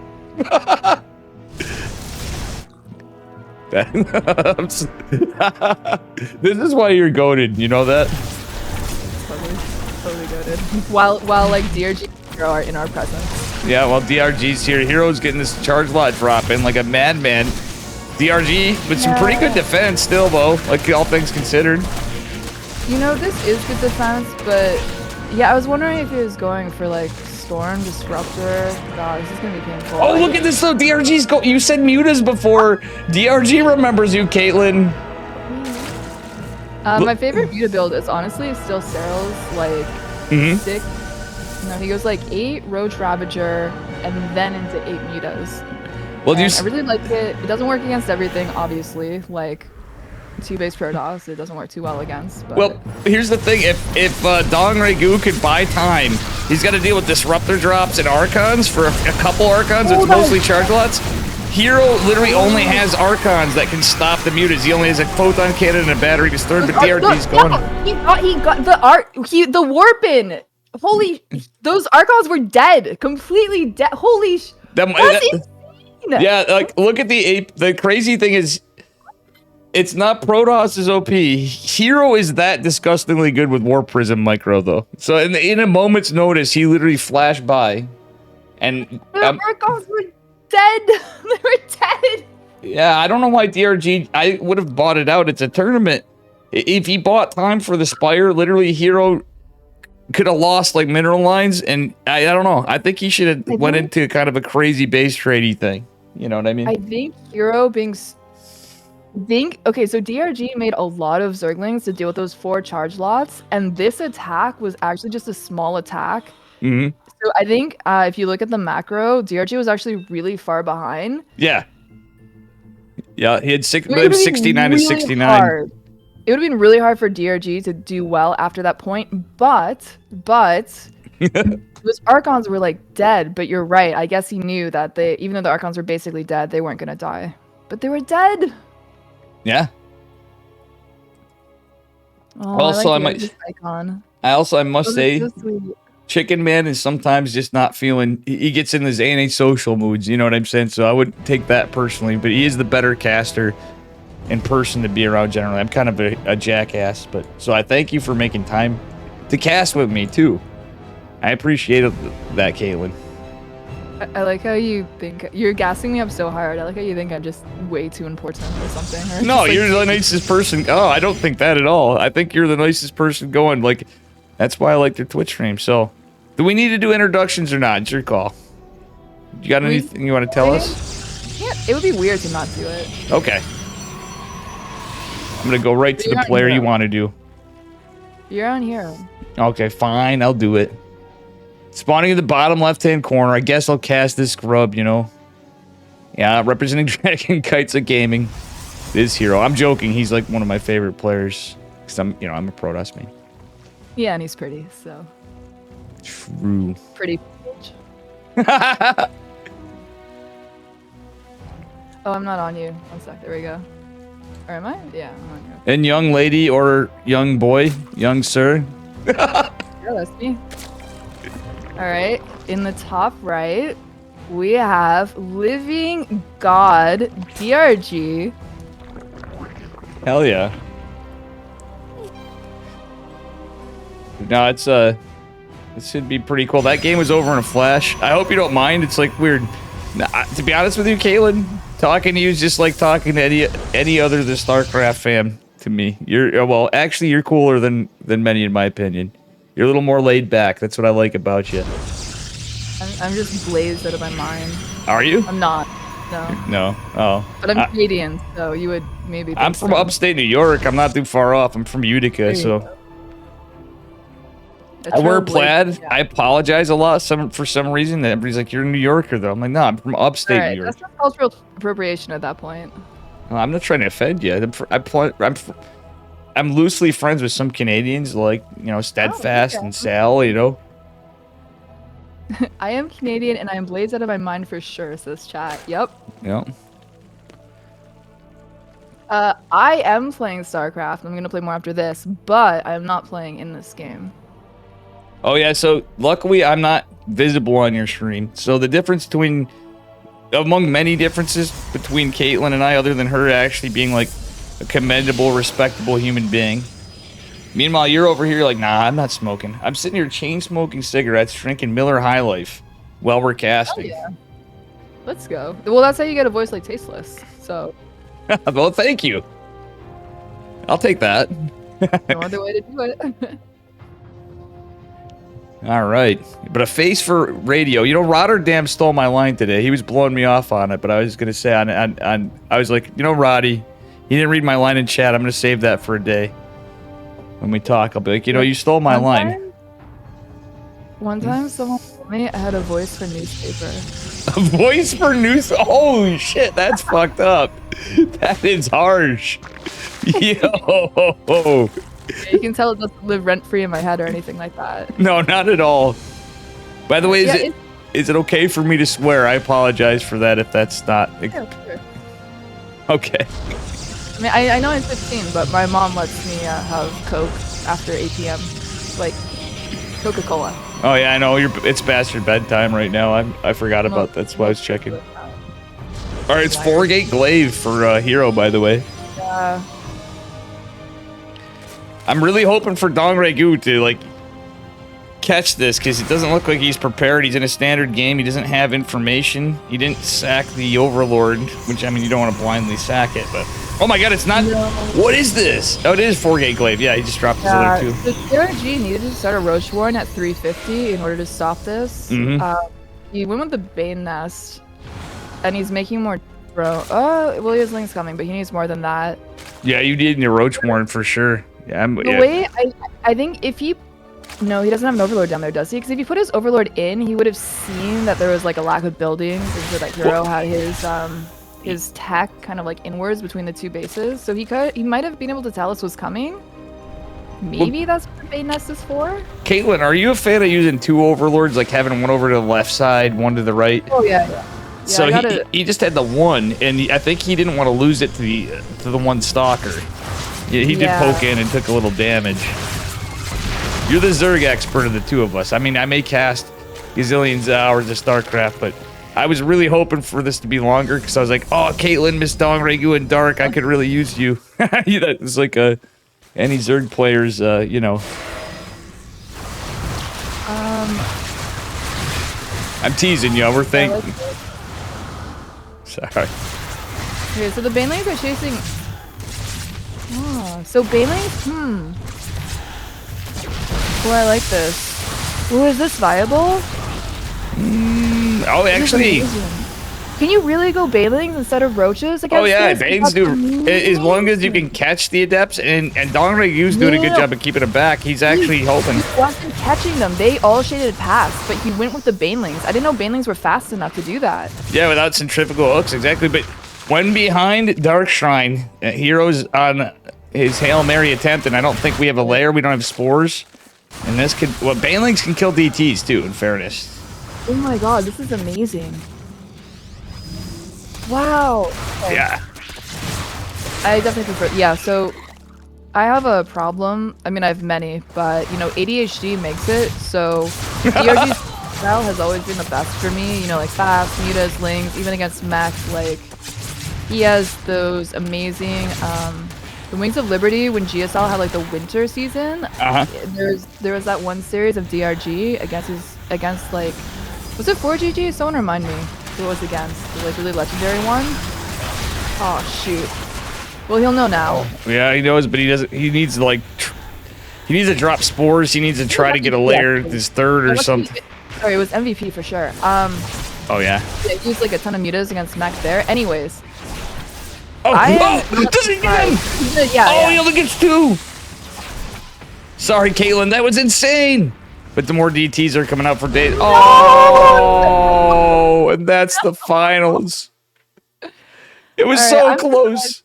This is why you're goated, you know that? Totally goated. While like DRG and Hero are in our presence. Yeah, well, DRG's here. Hero's getting this charge lot drop in like a madman. DRG with some pretty good defense still, though, like all things considered. You know, this is good defense, but yeah, I was wondering if he was going for like Storm, Disruptor. God, this is gonna be painful. Oh, look at this though. DRG's go. You said mutas before. DRG remembers you, Caitlin. My favorite muta build is honestly still Cyril's like 6. No, he goes like 8 Roach Ravager and then into 8 mutas. Well, I really like it. It doesn't work against everything, obviously. Like 2-base Protoss, it doesn't work too well against. But... Well, here's the thing: if Dong Regu could buy time, he's got to deal with Disruptor drops and Archons for a couple Archons. It's mostly charge lots. Hero literally only has Archons that can stop the mutas. He only has a photon cannon and a battery destroyed, but DRG's going. He got the Warpin. Holy, those Archons were dead, completely dead. Holy sh. That's insane. Yeah, like look at the crazy thing is, it's not Protoss' OP. Hero is that disgustingly good with Warp Prism Micro though. So in a moment's notice, he literally flashed by, and the Archons were dead. They were dead. Yeah, I don't know why DRG. I would have bought it out. It's a tournament. If he bought time for the Spire, literally Hero could have lost like mineral lines, and I don't know. I think he should have went into kind of a crazy base tradey thing. You know what I mean? I think Hero being. Okay, so DRG made a lot of Zerglings to deal with those 4 charge lots, and this attack was actually just a small attack. So I think if you look at the macro, DRG was actually really far behind. Yeah. Yeah, he had 69 to 69. Hard. It would have been really hard for DRG to do well after that point, but those Archons were like dead. But you're right. I guess he knew that even though the Archons were basically dead, they weren't gonna die. But they were dead. Yeah. Oh, also, I must say, so Chicken Man is sometimes just not feeling. He gets in his antisocial moods. You know what I'm saying? So I wouldn't take that personally. But he is the better caster in person to be around generally. I'm kind of a jackass, but so I thank you for making time to cast with me too. I appreciate that, Caitlin. I like how you think you're gassing me up so hard. I like how you think I'm just way too important or something. Or no, you're the nicest person. Oh, I don't think that at all. I think you're the nicest person going. Like, that's why I like your Twitch stream. So, do we need to do introductions or not? It's your call. You got anything you want to tell us? Yeah, it would be weird to not do it. Okay. I'm gonna go right to the player you want to do. You're on Hero. Okay, fine. I'll do it. Spawning in the bottom left-hand corner. I guess I'll cast this scrub, you know. Yeah, representing Dragon Kites of Gaming. This Hero. I'm joking. He's like one of my favorite players. Because I'm a Protoss main. Yeah, and he's pretty, so. True. Pretty. Oh, I'm not on you. One sec. There we go. Or am I? Yeah, I'm on you. And young lady or young boy, young sir. Yeah, that's me. All right, in the top right, we have Living God DRG. Hell yeah. No, it's it should be pretty cool. That game was over in a flash. I hope you don't mind. It's like weird. To be honest with you, Caitlin, talking to you is just like talking to any other the Starcraft fan to me. Well, actually, you're cooler than many in my opinion. You're a little more laid back. That's what I like about you. I'm just blazed out of my mind. Are you? I'm not. No. No. Oh. But I'm Canadian, so you would maybe. I'm from upstate New York. I'm not too far off. I'm from Utica, so. I wear plaid. Yeah. I apologize a lot for some reason. Everybody's like, "You're a New Yorker, though." I'm like, "No, I'm from upstate New York." That's just cultural appropriation at that point. Well, I'm not trying to offend you. I'm loosely friends with some Canadians, like Steadfast and Sal. You know. I am Canadian and I am blazed out of my mind for sure, says chat. Yep. Yep. I am playing Starcraft. I'm going to play more after this, but I'm not playing in this game. Oh, yeah. So, luckily, I'm not visible on your stream. So, the difference among many differences between Caitlin and I, other than her actually being, like, a commendable, respectable human being. Meanwhile, you're over here like, nah, I'm not smoking. I'm sitting here chain-smoking cigarettes, drinking Miller High Life while we're casting. Oh, yeah. Let's go. Well, that's how you get a voice like Tasteless, so... Well, thank you. I'll take that. No other way to do it. All right, but a face for radio. You know, Rotterdam stole my line today. He was blowing me off on it, but I was gonna say I was like, you know, Roddy, he didn't read my line in chat. I'm gonna save that for a day when we talk. I'll be like, you know, you stole my line. One time, someone told me I had a voice for newspaper. A voice for news? Holy shit, that's fucked up. That is harsh. Yo. Yeah, you can tell it doesn't live rent-free in my head or anything like that. No, not at all. By the way, is it okay for me to swear? I apologize for that if that's not... Yeah, sure. Okay. I mean, I know I'm 15, but my mom lets me have Coke after 8 p.m. Like, Coca-Cola. Oh yeah, I know. It's past your bedtime right now. I forgot about that. That's why I was checking. Alright, it's 4-gate glaive for Hero, by the way. Yeah. I'm really hoping for Dong Ragu to, like, catch this, because it doesn't look like he's prepared. He's in a standard game. He doesn't have information. He didn't sack the Overlord, which, I mean, you don't want to blindly sack it, but... Oh my god, it's not... No. What is this? Oh, it is 4-gate glaive. Yeah, he just dropped his other two. The DRG needed to start a Roach Warren at 350 in order to stop this. He went with the Bane Nest, and he's making more... Oh, well, he has Link's coming, but he needs more than that. Yeah, you need your Roach Warren for sure. Yeah, way I think if he... No, he doesn't have an Overlord down there, does he? Because if he put his Overlord in, he would have seen that there was like a lack of buildings, and so that Hero had his tech kind of like inwards between the two bases. So he might have been able to tell us was coming. Maybe that's what the Bane Nest is for. Caitlin, are you a fan of using two Overlords, like having one over to the left side, one to the right? Oh yeah. So he just had the one, and I think he didn't want to lose it to the one Stalker. Yeah, he did poke in and took a little damage. You're the Zerg expert of the two of us. I mean, I may cast gazillions of hours of Starcraft, but I was really hoping for this to be longer because I was like, oh, Caitlin, Miss Dong, Ragu, and Dark, I could really use you. It's like any Zerg players, you know. I'm teasing you. We're thinking. Sorry. Okay, so the Banelings are chasing... Oh, so Banelings? Oh, I like this. Oh, is this viable? Oh, actually... Can you really go Banelings instead of Roaches against Oh yeah, this? Banes do. As long as you can catch the Adepts, and Dong Ragu's doing a good job of keeping it back. He's actually helping. He wasn't catching them. They all shaded past, but he went with the Banelings. I didn't know Banelings were fast enough to do that. Yeah, without centrifugal hooks, exactly. But when behind Dark Shrine, Hero's on his Hail Mary attempt, and I don't think we have a lair. We don't have spores. And this could... Well, Banelings can kill DTs, too, in fairness. Oh my god, this is amazing. Wow. Okay. Yeah. I definitely prefer... Yeah, so... I have a problem. I mean, I have many, but, you know, ADHD makes it, so... DRG style has always been the best for me. You know, like fast, mutas, lings, even against mechs, like... He has those amazing... The Wings of Liberty, when GSL had like the winter season, there was that one series of DRG against like, was it 4GG? Someone remind me who it was against. The like really legendary one. Oh shoot. Well, he'll know now. Yeah, he knows, but he doesn't. He needs to like, he needs to drop spores. He needs to try to get a layer, his third or something. Sorry, it was MVP for sure. Oh yeah. He used like a ton of mutas against mech there. Anyways. Oh, does he get him? Yeah, he only gets 2. Sorry, Caitlin, that was insane. But the more DTs are coming out for days. Oh, and that's the finals. It was so close.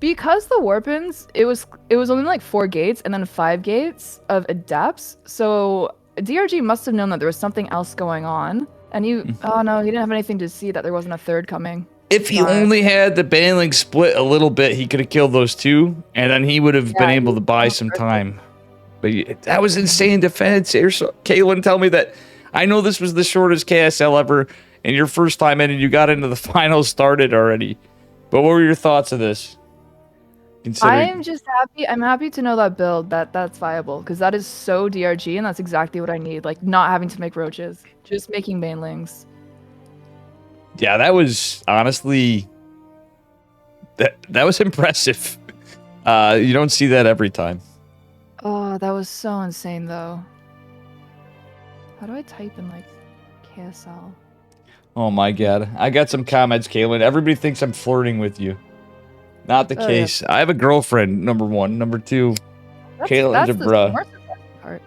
Because the Warpins, it was only like 4 gates and then 5 gates of Adepts. So DRG must have known that there was something else going on. And oh no, he didn't have anything to see that there wasn't a third coming. If he only had the Baneling split a little bit, he could have killed those 2, and then he would have been able to buy some time. But that was insane defense. Caitlin, tell me that. I know this was the shortest KSL ever, and your first time in, and you got into the finals started already. But what were your thoughts of this? I'm just happy. I'm happy to know that build, that's viable, because that is so DRG, and that's exactly what I need. Like, not having to make roaches, just making Banelings. Yeah, that was honestly... That was impressive. You don't see that every time. Oh, that was so insane, though. How do I type in, like, KSL? Oh my god. I got some comments, Caitlin. Everybody thinks I'm flirting with you. Not the case. Yeah. I have a girlfriend, number one. Number two, Caitlin's a bruh. Part.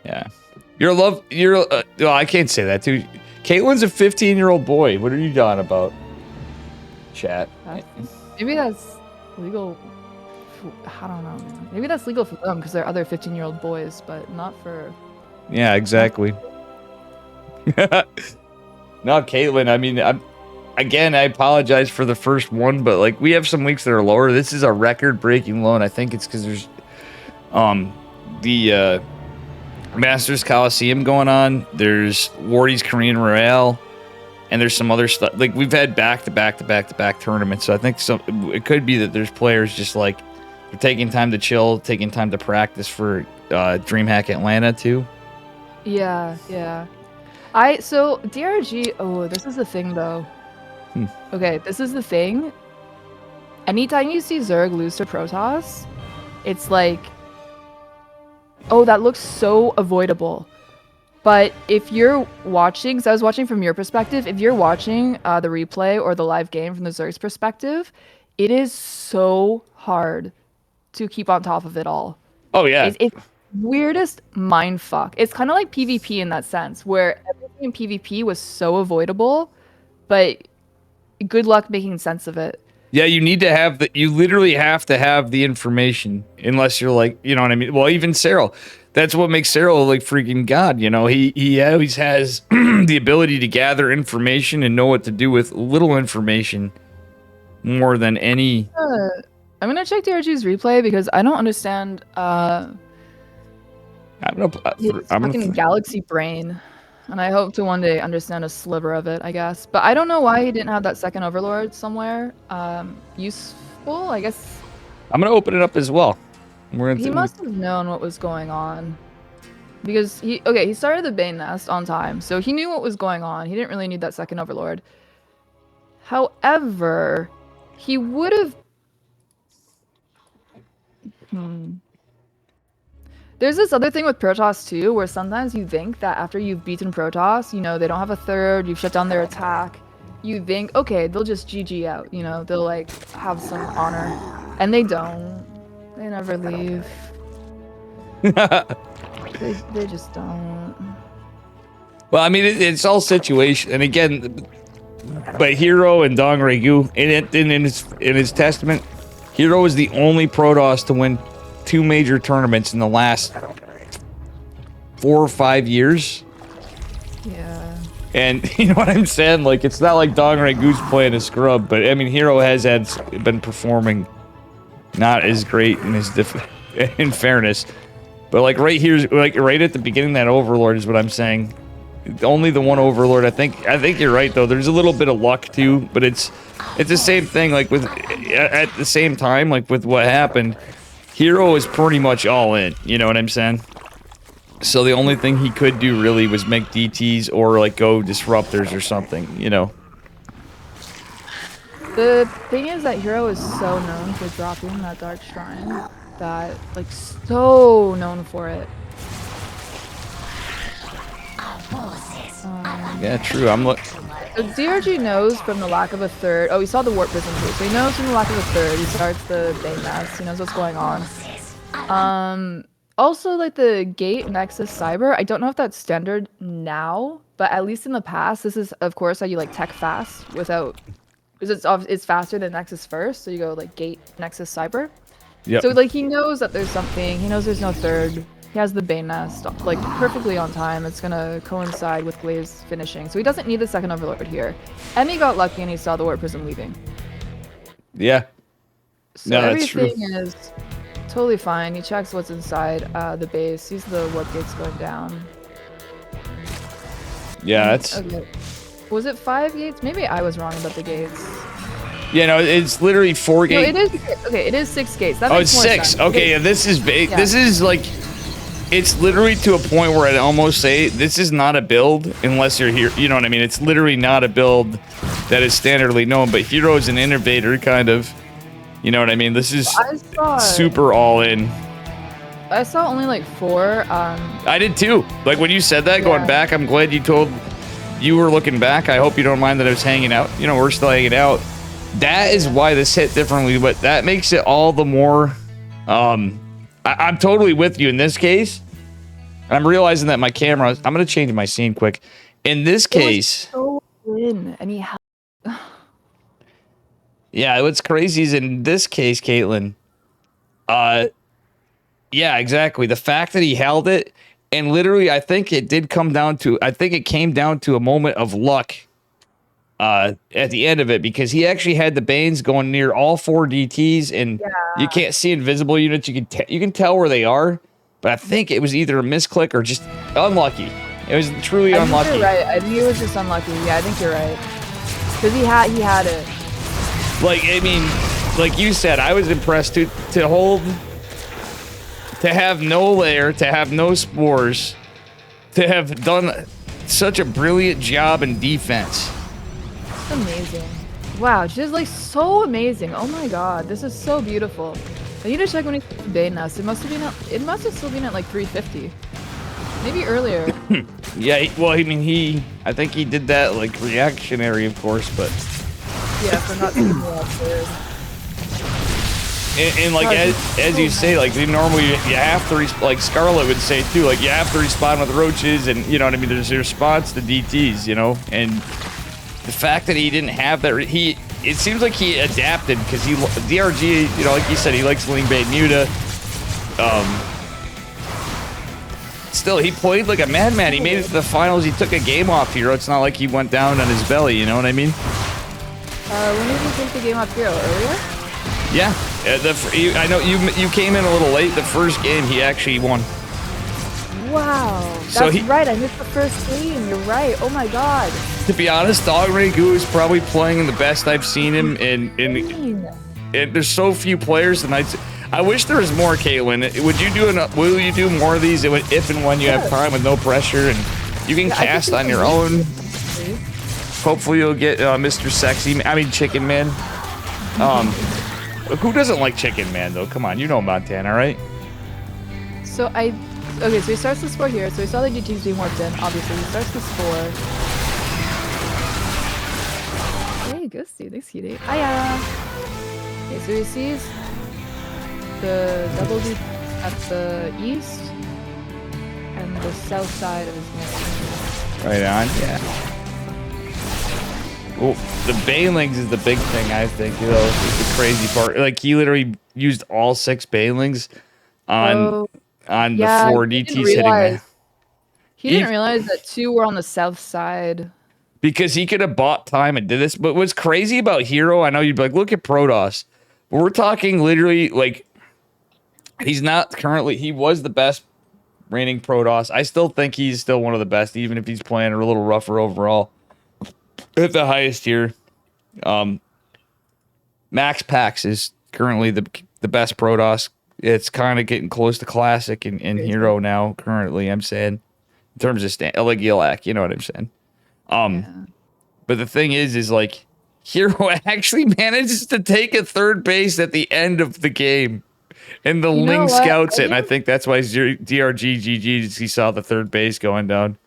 Yeah. Well, I can't say that, too. Caitlin's a 15-year-old boy. What are you talking about? Chat. Maybe that's legal. I don't know, man. Maybe that's legal for them because they're other 15-year-old boys, but not for... Yeah, exactly. No, Caitlin, I mean, I apologize for the first one, but, like, we have some weeks that are lower. This is a record-breaking low, and I think it's because there's, the, Masters Coliseum going on. There's Wardy's Korean Royale, and there's some other stuff. Like, we've had back-to-back tournaments, so I think it could be that there's players just, like, they're taking time to chill, taking time to practice for DreamHack Atlanta, too. Yeah. So, DRG, oh, this is the thing, though. Okay, this is the thing. Anytime you see Zerg lose to Protoss, it's like, oh, that looks so avoidable. But if you're watching, so I was watching from your perspective, if you're watching the replay or the live game from the Zerg's perspective, it is so hard to keep on top of it all. Oh, yeah. It's weirdest mindfuck. It's kind of like PvP in that sense, where everything in PvP was so avoidable, but good luck making sense of it. Yeah, you need to have you literally have to have the information, unless you're like, you know what I mean? Well, even Cyril, that's what makes Cyril like freaking God, you know? He always has the ability to gather information and know what to do with little information more than any... I'm gonna check DRG's replay because I don't understand I'm fucking galaxy brain. And I hope to one day understand a sliver of it, I guess. But I don't know why he didn't have that second Overlord somewhere. Useful, I guess. I'm going to open it up as well. He must have known what was going on. Because he started the Bane Nest on time. So he knew what was going on. He didn't really need that second Overlord. However, he would have... There's this other thing with Protoss too, where sometimes you think that after you've beaten Protoss, you know, they don't have a third, you've shut down their attack, you think, okay, they'll just GG out, you know, they'll like have some honor. And they don't. They never leave. they just don't. Well, I mean, it's all situation. And again, but Hero and Dong Regu, in his testament, Hero is the only Protoss to win 2 major tournaments in the last 4 or 5 years. Yeah. And you know what I'm saying? Like, it's not like Dong Regu's playing a scrub, but I mean, Hero has been performing not as great in fairness. But like right here, like right at the beginning, that Overlord is what I'm saying. Only the one Overlord. I think you're right though. There's a little bit of luck too, but it's the same thing. Like at the same time, like with what happened. Hero is pretty much all in, you know what I'm saying? So the only thing he could do really was make DTs or like go disruptors or something, you know? The thing is that Hero is so known for dropping that Dark Shrine that, like, so known for it. Yeah, true. I'm DRG knows from the lack of a third. Oh, he saw the Warp Prism too, so he knows from the lack of a third. He starts the Bane Nest. He knows what's going on. Also, like the Gate Nexus Cyber, I don't know if that's standard now, but at least in the past, this is of course how you like tech fast without, because it's faster than Nexus first, so you go like Gate Nexus Cyber. Yeah. So like he knows that there's something. He knows there's no third. He has the Bane Nest like perfectly on time. It's gonna coincide with Blaze finishing, so he doesn't need the second Overlord here. Emmy got lucky and he saw the Warp Prism leaving. Yeah. So no, everything is totally fine. He checks what's inside the base. Sees the Warp Gates going down. Yeah, that's... Okay. Was it 5 gates? Maybe I was wrong about the gates. Yeah, no, it's literally 4 gates. No, it is. Okay, it is 6 gates. That makes more sense. 6. Okay, yeah, this is big. Yeah. This is like... It's literally to a point where I'd almost say this is not a build unless you're here. You know what I mean? It's literally not a build that is standardly known, but Hero is an innovator, kind of. You know what I mean? This is super all in. I saw only like 4. I did too. Like when you said that, going back, I'm glad you were looking back. I hope you don't mind that I was hanging out. You know, we're still hanging out. That is why this hit differently, but that makes it all the more. I'm totally with you in this case. I'm realizing that my camera. I'm gonna change my scene quick. In this case, so in, and he. Yeah, what's crazy is in this case, Caitlin. Yeah, exactly. The fact that he held it, and literally, I think it did come down to. I think it came down to a moment of luck. At the end of it, because he actually had the Banes going near all 4 DTs, and you can't see invisible units. You can tell where they are, but I think it was either a misclick or just unlucky. It was truly unlucky. You're right. I think it was just unlucky. Yeah, I think you're right. Because he had it. Like, I mean, like you said, I was impressed to have no lair, to have no spores, to have done such a brilliant job in defense. Amazing. Wow, she's like so amazing. Oh my god, this is so beautiful. I need to check when he's the Bane nest. It must have still been at like 350. Maybe earlier. Yeah, well, I mean, I think he did that like reactionary, of course, but yeah, for not being well good. And like as you say, like normally you have to like Scarlet would say too, like you have to respond with roaches, and you know what I mean. There's a response to DTs, you know, and the fact that he didn't have that, it seems like he adapted because DRG, you know, like you said, he likes Ling Bait Muta. Still, he played like a madman. He made it to the finals. He took a game off Hero. It's not like he went down on his belly. You know what I mean? When did he take the game off Hero? Earlier? Yeah. I know you came in a little late. The first game he actually won. Wow. That's right. I missed the first game. You're right. Oh my god. To be honest, Dog Ragu is probably playing the best I've seen him in there's so few players, and I wish there was more, Caitlin. Will you do more of these if and when you have time with no pressure, and you can cast on your own? Hopefully you'll get Mr. Sexy, Chicken Man. Who doesn't like Chicken Man though? Come on, you know Montana, right? So okay, so he starts the spore here. So we saw the DTs being warped in. Obviously, he starts the spore. Hey, Ghosty, thanks, cutie. Hiya. Okay, so he sees the double D at the east and the south side of his mission. Right on, yeah. Well, the Banelings is the big thing, I think, you know, is the crazy part. Like, he literally used all 6 Banelings on the 4 DTs hitting that. He didn't realize that 2 were on the south side. Because he could have bought time and did this. But what's crazy about Hero, I know you'd be like, look at Protoss. But we're talking literally, like, he's not currently, he was the best reigning Protoss. I still think he's still one of the best, even if he's playing a little rougher overall. At the highest tier. Max Pax is currently the best Protoss. It's kind of getting close to Classic in Hero now, currently, I'm saying. In terms of Eligilak, you know what I'm saying. But the thing is like, Hero actually manages to take a 3rd base at the end of the game. And the Ling scouts it, and I think that's why DRG GG's, he saw the 3rd base going down.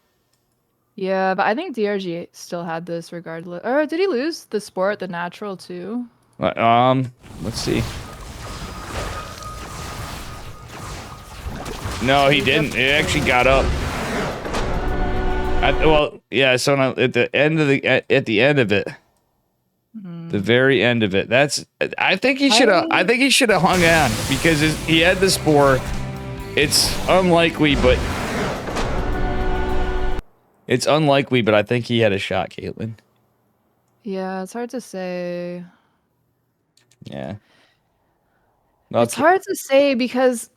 Yeah, but I think DRG still had this regardless. Or did he lose the sport, the natural, too? Let's see. No, he didn't. It actually got up. Well, yeah. So at the end of it, the very end of it. I think he should have. I think he should have hung on because he had the spore. It's unlikely, but I think he had a shot, Caitlin. Yeah, it's hard to say. Yeah. It's hard to say because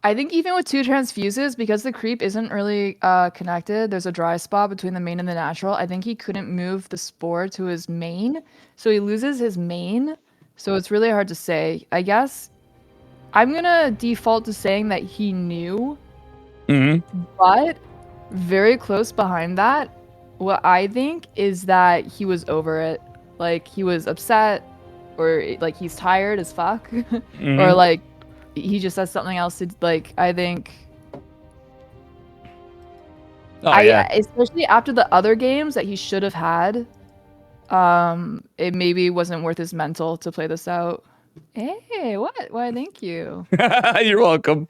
I think even with 2 transfuses, because the creep isn't really connected, there's a dry spot between the main and the natural. I think he couldn't move the spore to his main, so he loses his main. So it's really hard to say. I guess I'm gonna default to saying that he knew, but very close behind that What I think is that he was over it. Like he was upset, or like he's tired as fuck, or like he just has something else to like. I think. Oh yeah. Especially after the other games that he should have had, it maybe wasn't worth his mental to play this out. Hey, what? Why? Thank you. You're welcome.